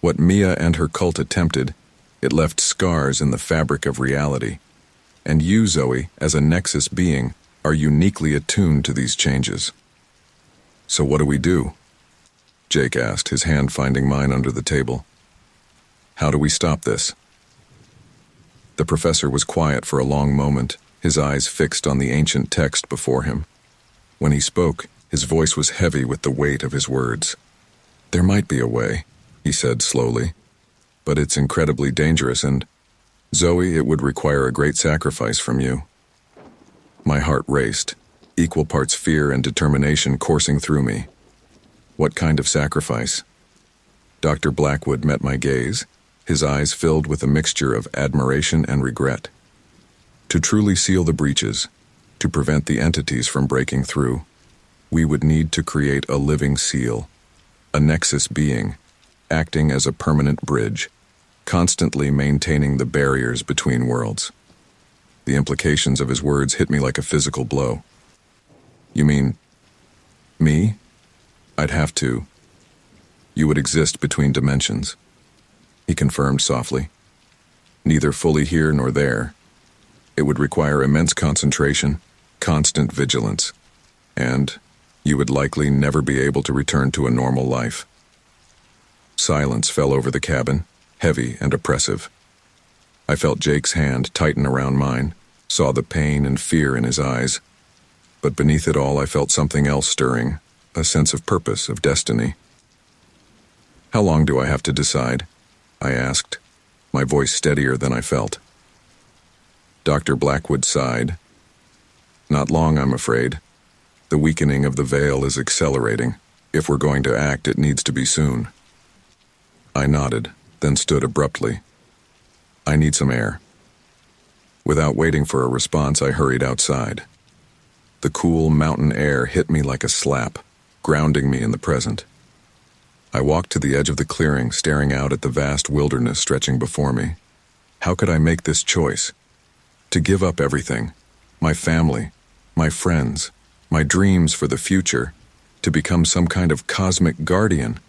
What Mia and her cult attempted, it left scars in the fabric of reality. And you, Zoe, as a Nexus being, are uniquely attuned to these changes. So what do we do? Jake asked, his hand finding mine under the table. How do we stop this? The professor was quiet for a long moment, his eyes fixed on the ancient text before him. When he spoke, his voice was heavy with the weight of his words. There might be a way, he said slowly, but it's incredibly dangerous and, Zoe, it would require a great sacrifice from you. My heart raced, equal parts fear and determination coursing through me. What kind of sacrifice? Dr. Blackwood met my gaze, his eyes filled with a mixture of admiration and regret. To truly seal the breaches, to prevent the entities from breaking through, we would need to create a living seal, a Nexus being, acting as a permanent bridge, constantly maintaining the barriers between worlds. The implications of his words hit me like a physical blow. You mean, me? I'd have to. You would exist between dimensions, he confirmed softly. Neither fully here nor there. It would require immense concentration, constant vigilance, and you would likely never be able to return to a normal life. Silence fell over the cabin, heavy and oppressive. I felt Jake's hand tighten around mine, saw the pain and fear in his eyes, but beneath it all I felt something else stirring, a sense of purpose, of destiny. How long do I have to decide? I asked, my voice steadier than I felt. Dr. Blackwood sighed. Not long, I'm afraid. The weakening of the veil is accelerating. If we're going to act, it needs to be soon. I nodded, then stood abruptly. I need some air. Without waiting for a response, I hurried outside. The cool mountain air hit me like a slap, grounding me in the present. I walked to the edge of the clearing, staring out at the vast wilderness stretching before me. How could I make this choice? To give up everything, my family, my friends, my dreams for the future, to become some kind of cosmic guardian.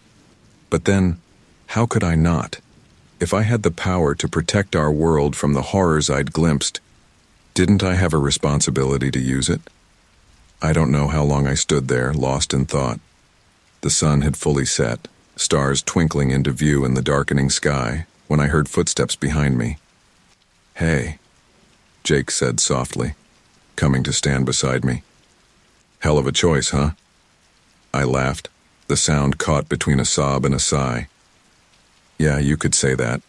But then, how could I not? If I had the power to protect our world from the horrors I'd glimpsed, didn't I have a responsibility to use it? I don't know how long I stood there, lost in thought. The sun had fully set, stars twinkling into view in the darkening sky, when I heard footsteps behind me. "Hey," Jake said softly, coming to stand beside me. "Hell of a choice, huh?" I laughed, the sound caught between a sob and a sigh. "Yeah, you could say that."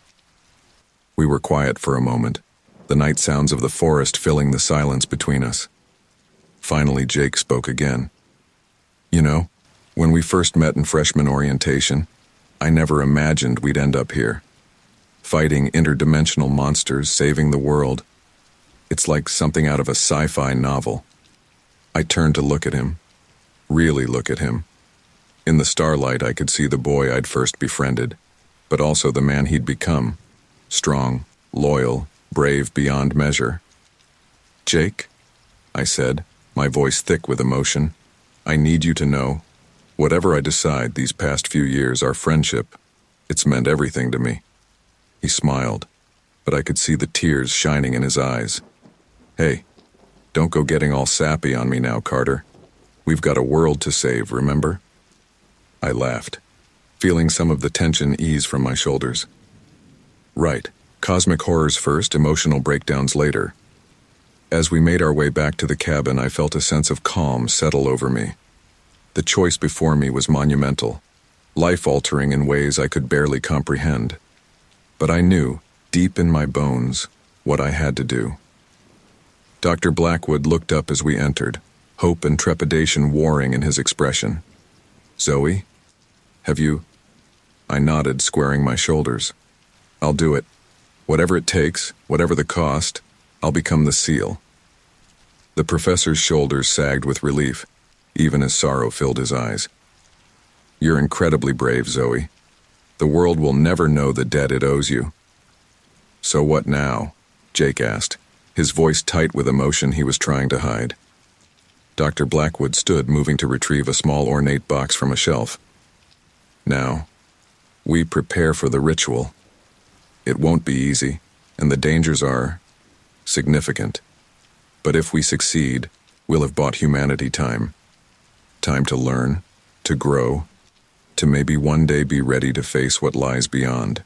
We were quiet for a moment, the night sounds of the forest filling the silence between us. Finally, Jake spoke again. "You know, when we first met in freshman orientation, I never imagined we'd end up here. Fighting interdimensional monsters, saving the world. It's like something out of a sci-fi novel." I turned to look at him. Really look at him. In the starlight, I could see the boy I'd first befriended, but also the man he'd become. Strong, loyal, brave beyond measure. "Jake," I said, my voice thick with emotion, "I need you to know, whatever I decide these past few years, our friendship, it's meant everything to me." He smiled, but I could see the tears shining in his eyes. "Hey, don't go getting all sappy on me now, Carter. We've got a world to save, remember?" I laughed, feeling some of the tension ease from my shoulders. Right, cosmic horrors first, emotional breakdowns later. As we made our way back to the cabin, I felt a sense of calm settle over me. The choice before me was monumental, life-altering in ways I could barely comprehend. But I knew, deep in my bones, what I had to do. Dr. Blackwood looked up as we entered, hope and trepidation warring in his expression. "Zoe, have you—" I nodded, squaring my shoulders. "I'll do it. Whatever it takes, whatever the cost, I'll become the SEAL." The professor's shoulders sagged with relief, even as sorrow filled his eyes. "You're incredibly brave, Zoe. The world will never know the debt it owes you." "So what now?" Jake asked, his voice tight with emotion he was trying to hide. Dr. Blackwood stood, moving to retrieve a small ornate box from a shelf. "Now, we prepare for the ritual. It won't be easy, and the dangers are significant. But if we succeed, we'll have bought humanity time. Time to learn, to grow, to maybe one day be ready to face what lies beyond."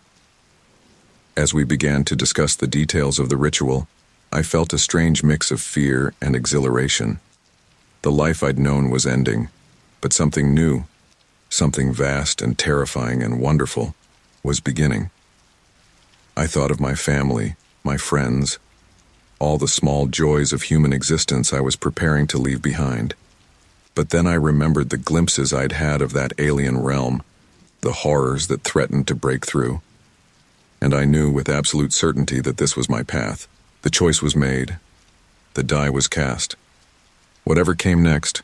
As we began to discuss the details of the ritual, I felt a strange mix of fear and exhilaration. The life I'd known was ending, but something new, something vast and terrifying and wonderful, was beginning. I thought of my family, my friends, all the small joys of human existence I was preparing to leave behind. But then I remembered the glimpses I'd had of that alien realm, the horrors that threatened to break through. And I knew with absolute certainty that this was my path. The choice was made. The die was cast. Whatever came next,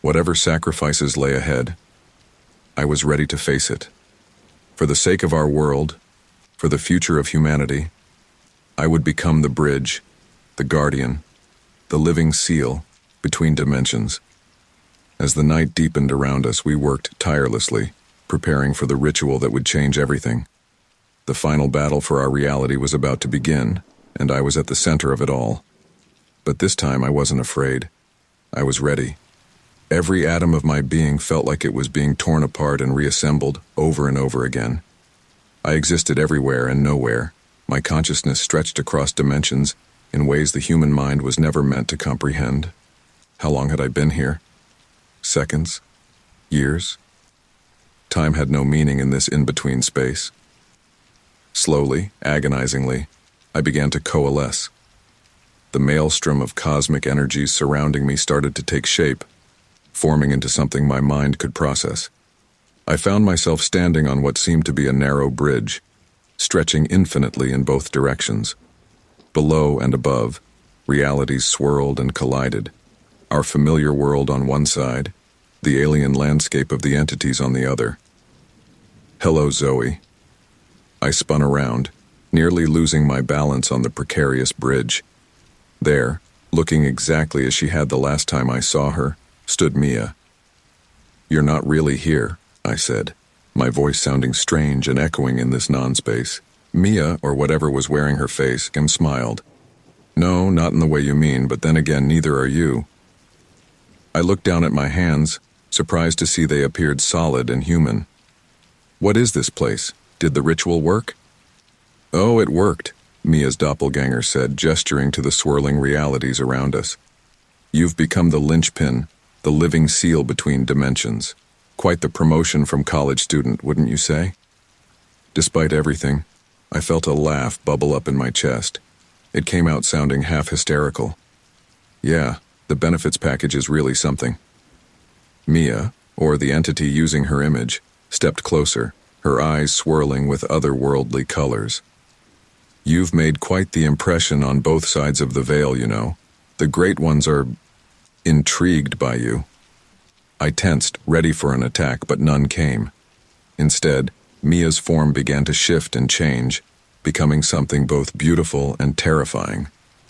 whatever sacrifices lay ahead, I was ready to face it. For the sake of our world, for the future of humanity, I would become the bridge, the guardian, the living seal between dimensions. As the night deepened around us, we worked tirelessly, preparing for the ritual that would change everything. The final battle for our reality was about to begin, and I was at the center of it all. But this time I wasn't afraid. I was ready. Every atom of my being felt like it was being torn apart and reassembled over and over again. I existed everywhere and nowhere. My consciousness stretched across dimensions in ways the human mind was never meant to comprehend. How long had I been here? Seconds? Years? Time had no meaning in this in-between space. Slowly, agonizingly, I began to coalesce. The maelstrom of cosmic energies surrounding me started to take shape, forming into something my mind could process. I found myself standing on what seemed to be a narrow bridge, stretching infinitely in both directions. Below and above, realities swirled and collided. Our familiar world on one side, the alien landscape of the entities on the other. "Hello, Zoe." I spun around, nearly losing my balance on the precarious bridge. There, looking exactly as she had the last time I saw her, stood Mia. "You're not really here," I said, my voice sounding strange and echoing in this non-space. Mia, or whatever was wearing her face, smiled. "No, not in the way you mean, but then again, neither are you." I looked down at my hands, surprised to see they appeared solid and human. What is this place? Did the ritual work? Oh, it worked, Mia's doppelganger said, gesturing to the swirling realities around us. You've become the linchpin, the living seal between dimensions. Quite the promotion from college student, wouldn't you say? Despite everything, I felt a laugh bubble up in my chest. It came out sounding half hysterical. Yeah, the benefits package is really something. Mia, or the entity using her image, stepped closer, her eyes swirling with otherworldly colors. You've made quite the impression on both sides of the veil, you know. The great ones are intrigued by you. I tensed, ready for an attack, but none came. Instead, Mia's form began to shift and change, becoming something both beautiful and terrifying,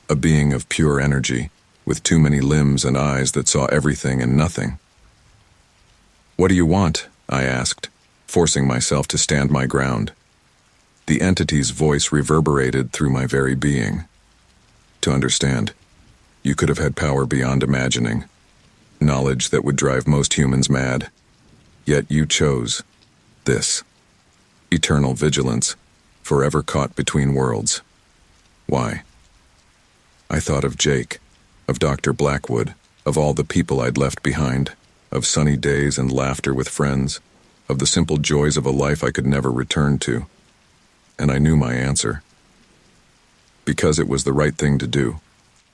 a being of pure energy, with too many limbs and eyes that saw everything and nothing. What do you want? I asked, forcing myself to stand my ground. The entity's voice reverberated through my very being. To understand, you could have had power beyond imagining, knowledge that would drive most humans mad. Yet you chose this. Eternal vigilance, forever caught between worlds. Why? I thought of Jake, of Dr. Blackwood, of all the people I'd left behind, of sunny days and laughter with friends, of the simple joys of a life I could never return to. And I knew my answer. Because it was the right thing to do,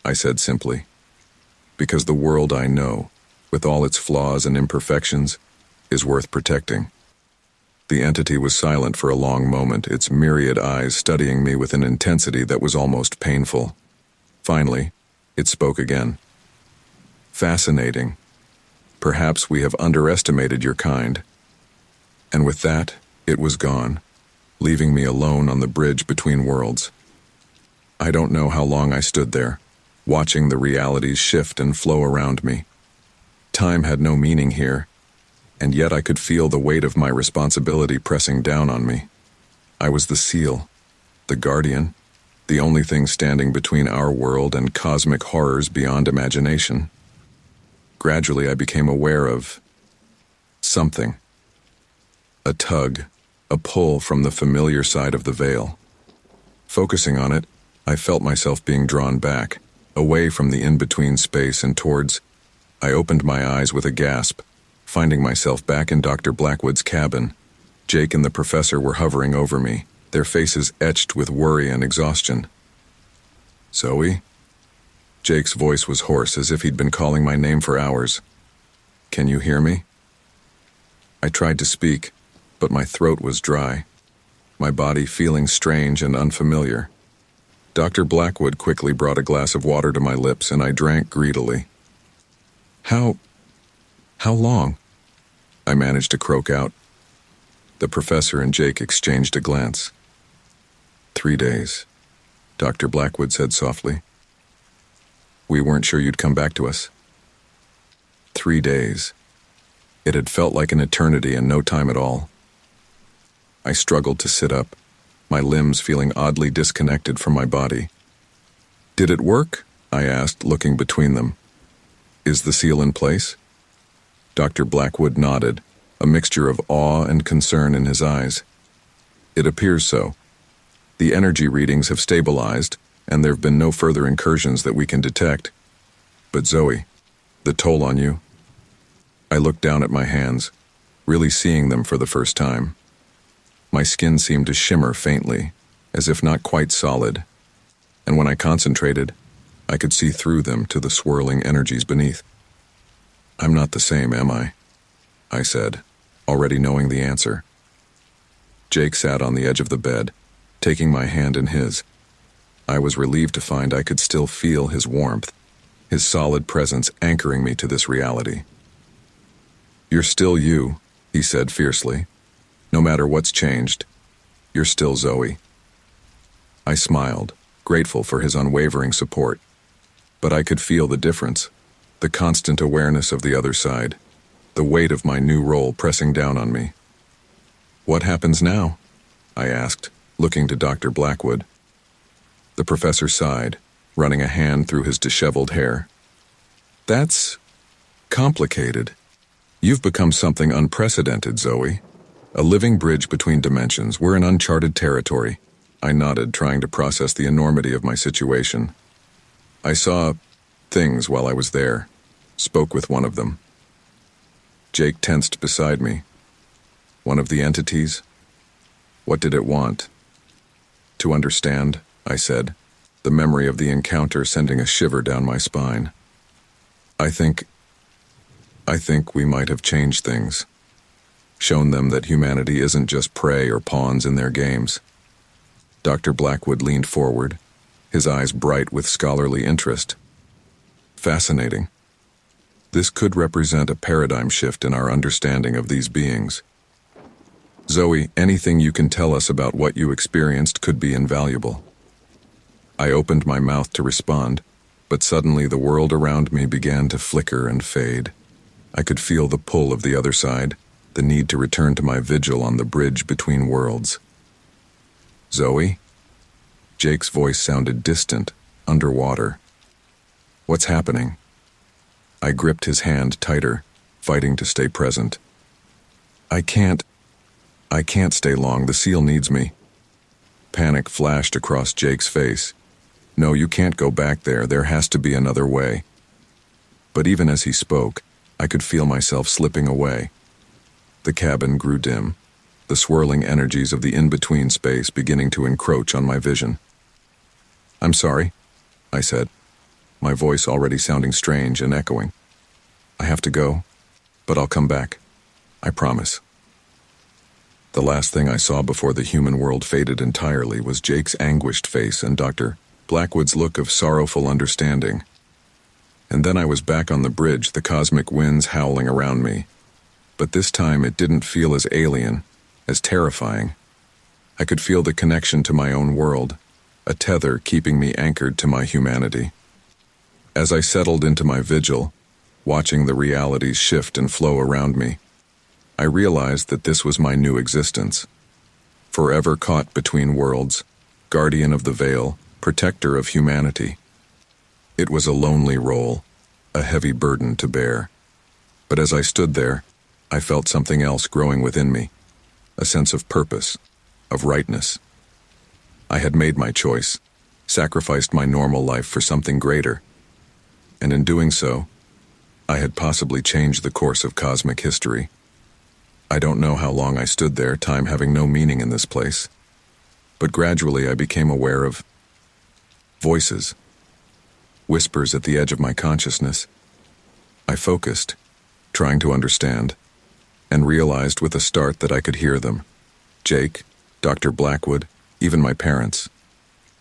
I said simply. Because the world I know, with all its flaws and imperfections, is worth protecting. The entity was silent for a long moment, its myriad eyes studying me with an intensity that was almost painful. Finally, it spoke again. Fascinating. Perhaps we have underestimated your kind. And with that, it was gone, leaving me alone on the bridge between worlds. I don't know how long I stood there, watching the realities shift and flow around me. Time had no meaning here, and yet I could feel the weight of my responsibility pressing down on me. I was the seal, the guardian, the only thing standing between our world and cosmic horrors beyond imagination. Gradually, I became aware of something. A tug, a pull from the familiar side of the veil. Focusing on it, I felt myself being drawn back, away from the in-between space and towards. I opened my eyes with a gasp, finding myself back in Dr. Blackwood's cabin. Jake and the professor were hovering over me, their faces etched with worry and exhaustion. Zoe? Jake's voice was hoarse, as if he'd been calling my name for hours. Can you hear me? I tried to speak, but my throat was dry, my body feeling strange and unfamiliar. Dr. Blackwood quickly brought a glass of water to my lips, and I drank greedily. How long? I managed to croak out. The professor and Jake exchanged a glance. 3 days, Dr. Blackwood said softly. We weren't sure you'd come back to us. 3 days. It had felt like an eternity and no time at all. I struggled to sit up, my limbs feeling oddly disconnected from my body. Did it work? I asked, looking between them. Is the seal in place? Dr. Blackwood nodded, a mixture of awe and concern in his eyes. It appears so. The energy readings have stabilized, and there have been no further incursions that we can detect. But Zoe, the toll on you. I looked down at my hands, really seeing them for the first time. My skin seemed to shimmer faintly, as if not quite solid, and when I concentrated, I could see through them to the swirling energies beneath. I'm not the same, am I? I said, already knowing the answer. Jake sat on the edge of the bed, taking my hand in his. I was relieved to find I could still feel his warmth, his solid presence anchoring me to this reality. You're still you, he said fiercely. No matter what's changed, you're still Zoe. I smiled, grateful for his unwavering support. But I could feel the difference, the constant awareness of the other side, the weight of my new role pressing down on me. What happens now? I asked, looking to Dr. Blackwood. The professor sighed, running a hand through his disheveled hair. That's complicated. You've become something unprecedented, Zoe. A living bridge between dimensions. We're in uncharted territory. I nodded, trying to process the enormity of my situation. I saw things while I was there, spoke with one of them. Jake tensed beside me. One of the entities? What did it want? To understand, I said, the memory of the encounter sending a shiver down my spine. I think we might have changed things. Shown them that humanity isn't just prey or pawns in their games. Dr. Blackwood leaned forward, his eyes bright with scholarly interest. Fascinating. This could represent a paradigm shift in our understanding of these beings. Zoe, anything you can tell us about what you experienced could be invaluable. I opened my mouth to respond, but suddenly the world around me began to flicker and fade. I could feel the pull of the other side, the need to return to my vigil on the bridge between worlds. Zoe? Jake's voice sounded distant, underwater. What's happening? I gripped his hand tighter, fighting to stay present. I can't stay long. The seal needs me. Panic flashed across Jake's face. No, you can't go back there. There has to be another way. But even as he spoke, I could feel myself slipping away. The cabin grew dim, the swirling energies of the in-between space beginning to encroach on my vision. I'm sorry, I said, my voice already sounding strange and echoing. I have to go, but I'll come back. I promise. The last thing I saw before the human world faded entirely was Jake's anguished face and Dr. Blackwood's look of sorrowful understanding. And then I was back on the bridge, the cosmic winds howling around me. But this time it didn't feel as alien, as terrifying. I could feel the connection to my own world, a tether keeping me anchored to my humanity. As I settled into my vigil, watching the realities shift and flow around me, I realized that this was my new existence. Forever caught between worlds, guardian of the veil, protector of humanity. It was a lonely role, a heavy burden to bear. But as I stood there, I felt something else growing within me, a sense of purpose, of rightness. I had made my choice, sacrificed my normal life for something greater, and in doing so, I had possibly changed the course of cosmic history. I don't know how long I stood there, time having no meaning in this place, but gradually I became aware of voices, whispers at the edge of my consciousness. I focused, trying to understand, and realized with a start that I could hear them. Jake, Dr. Blackwood, even my parents.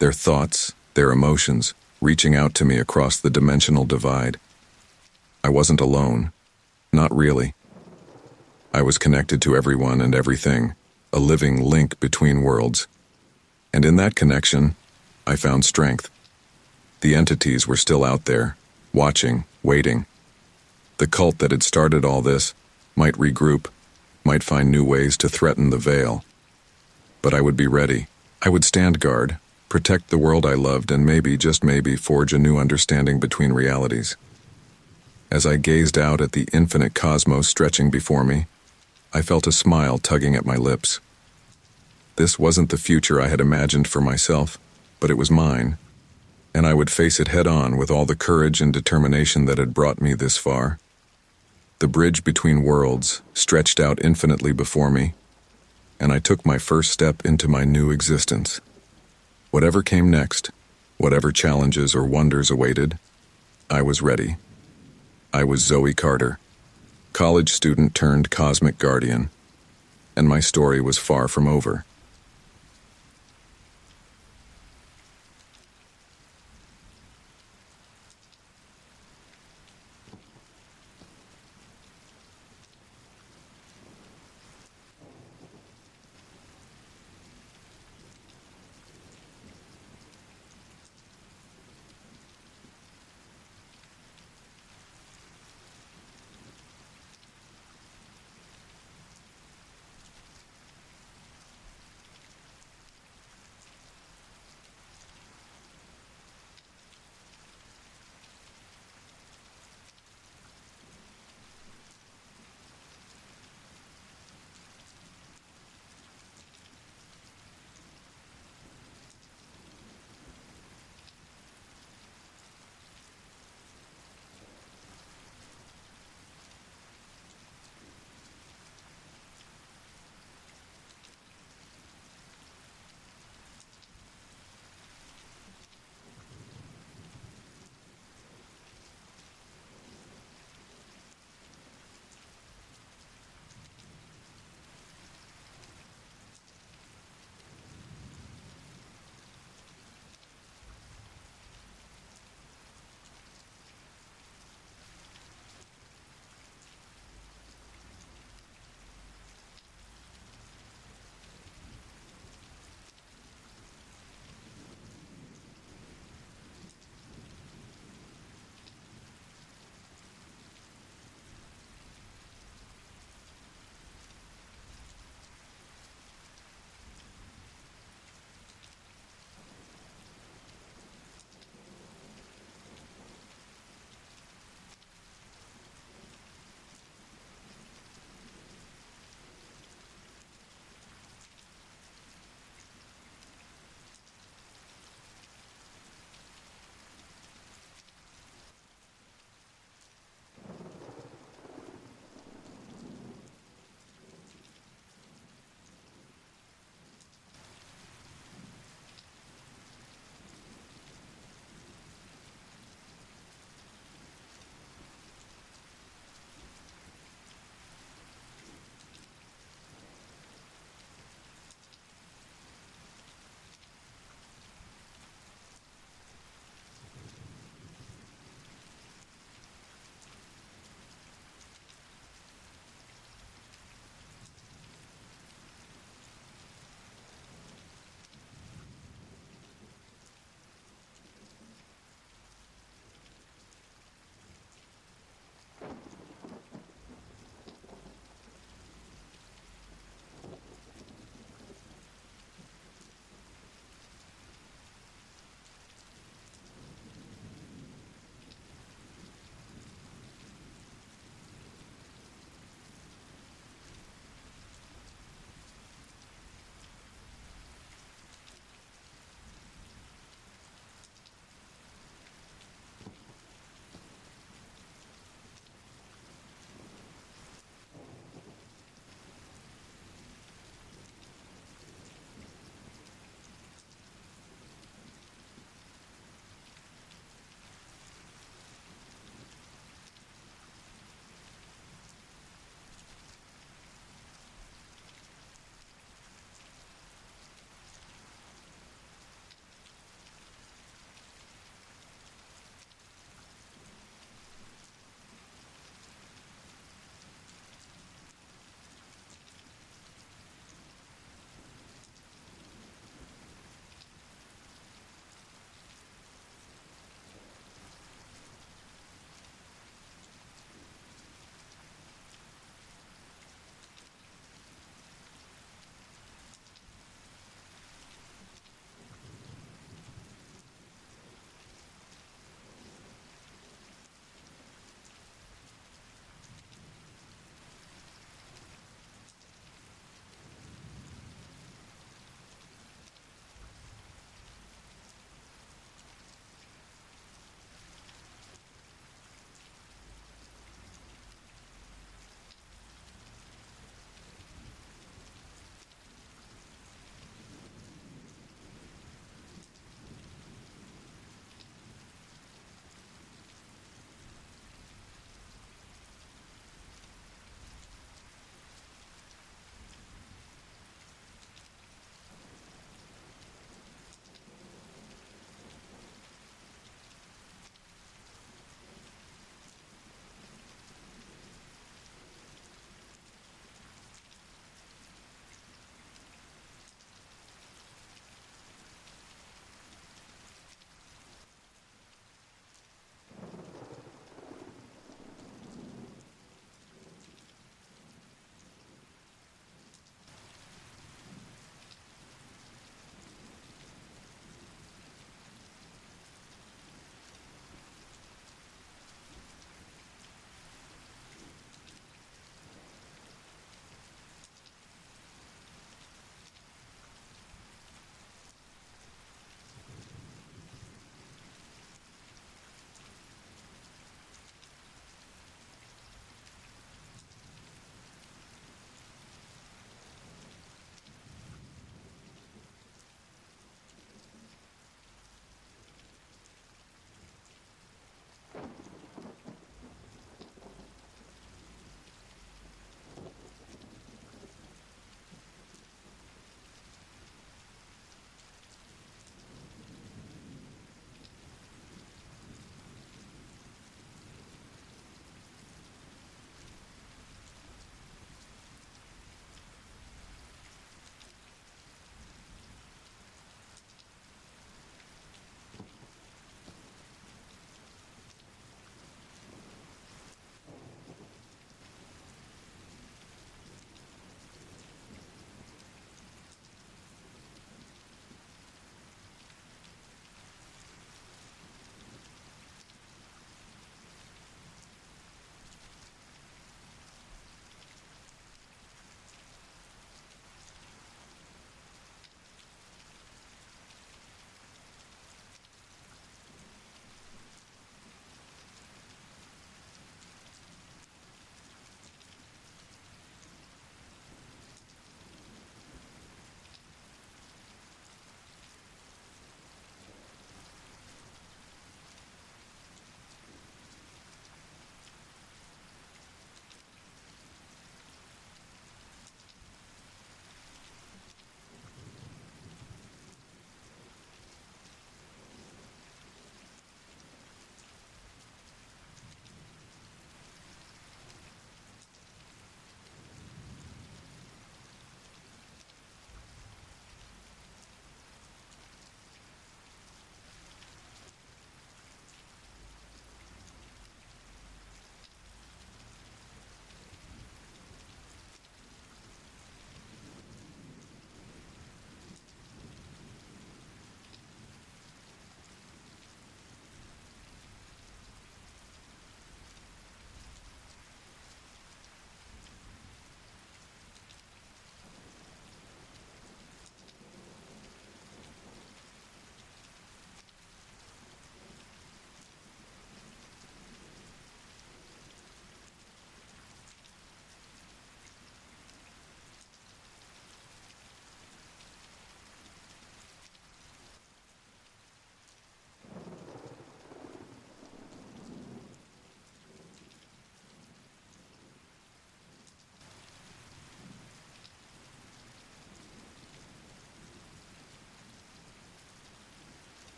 Their thoughts, their emotions, reaching out to me across the dimensional divide. I wasn't alone. Not really. I was connected to everyone and everything, a living link between worlds. And in that connection, I found strength. The entities were still out there, watching, waiting. The cult that had started all this might regroup, might find new ways to threaten the veil. But I would be ready. I would stand guard, protect the world I loved, and maybe, just maybe, forge a new understanding between realities. As I gazed out at the infinite cosmos stretching before me, I felt a smile tugging at my lips. This wasn't the future I had imagined for myself, but it was mine, and I would face it head-on with all the courage and determination that had brought me this far. The bridge between worlds stretched out infinitely before me, and I took my first step into my new existence. Whatever came next, whatever challenges or wonders awaited, I was ready. I was Zoe Carter, college student turned cosmic guardian, and my story was far from over.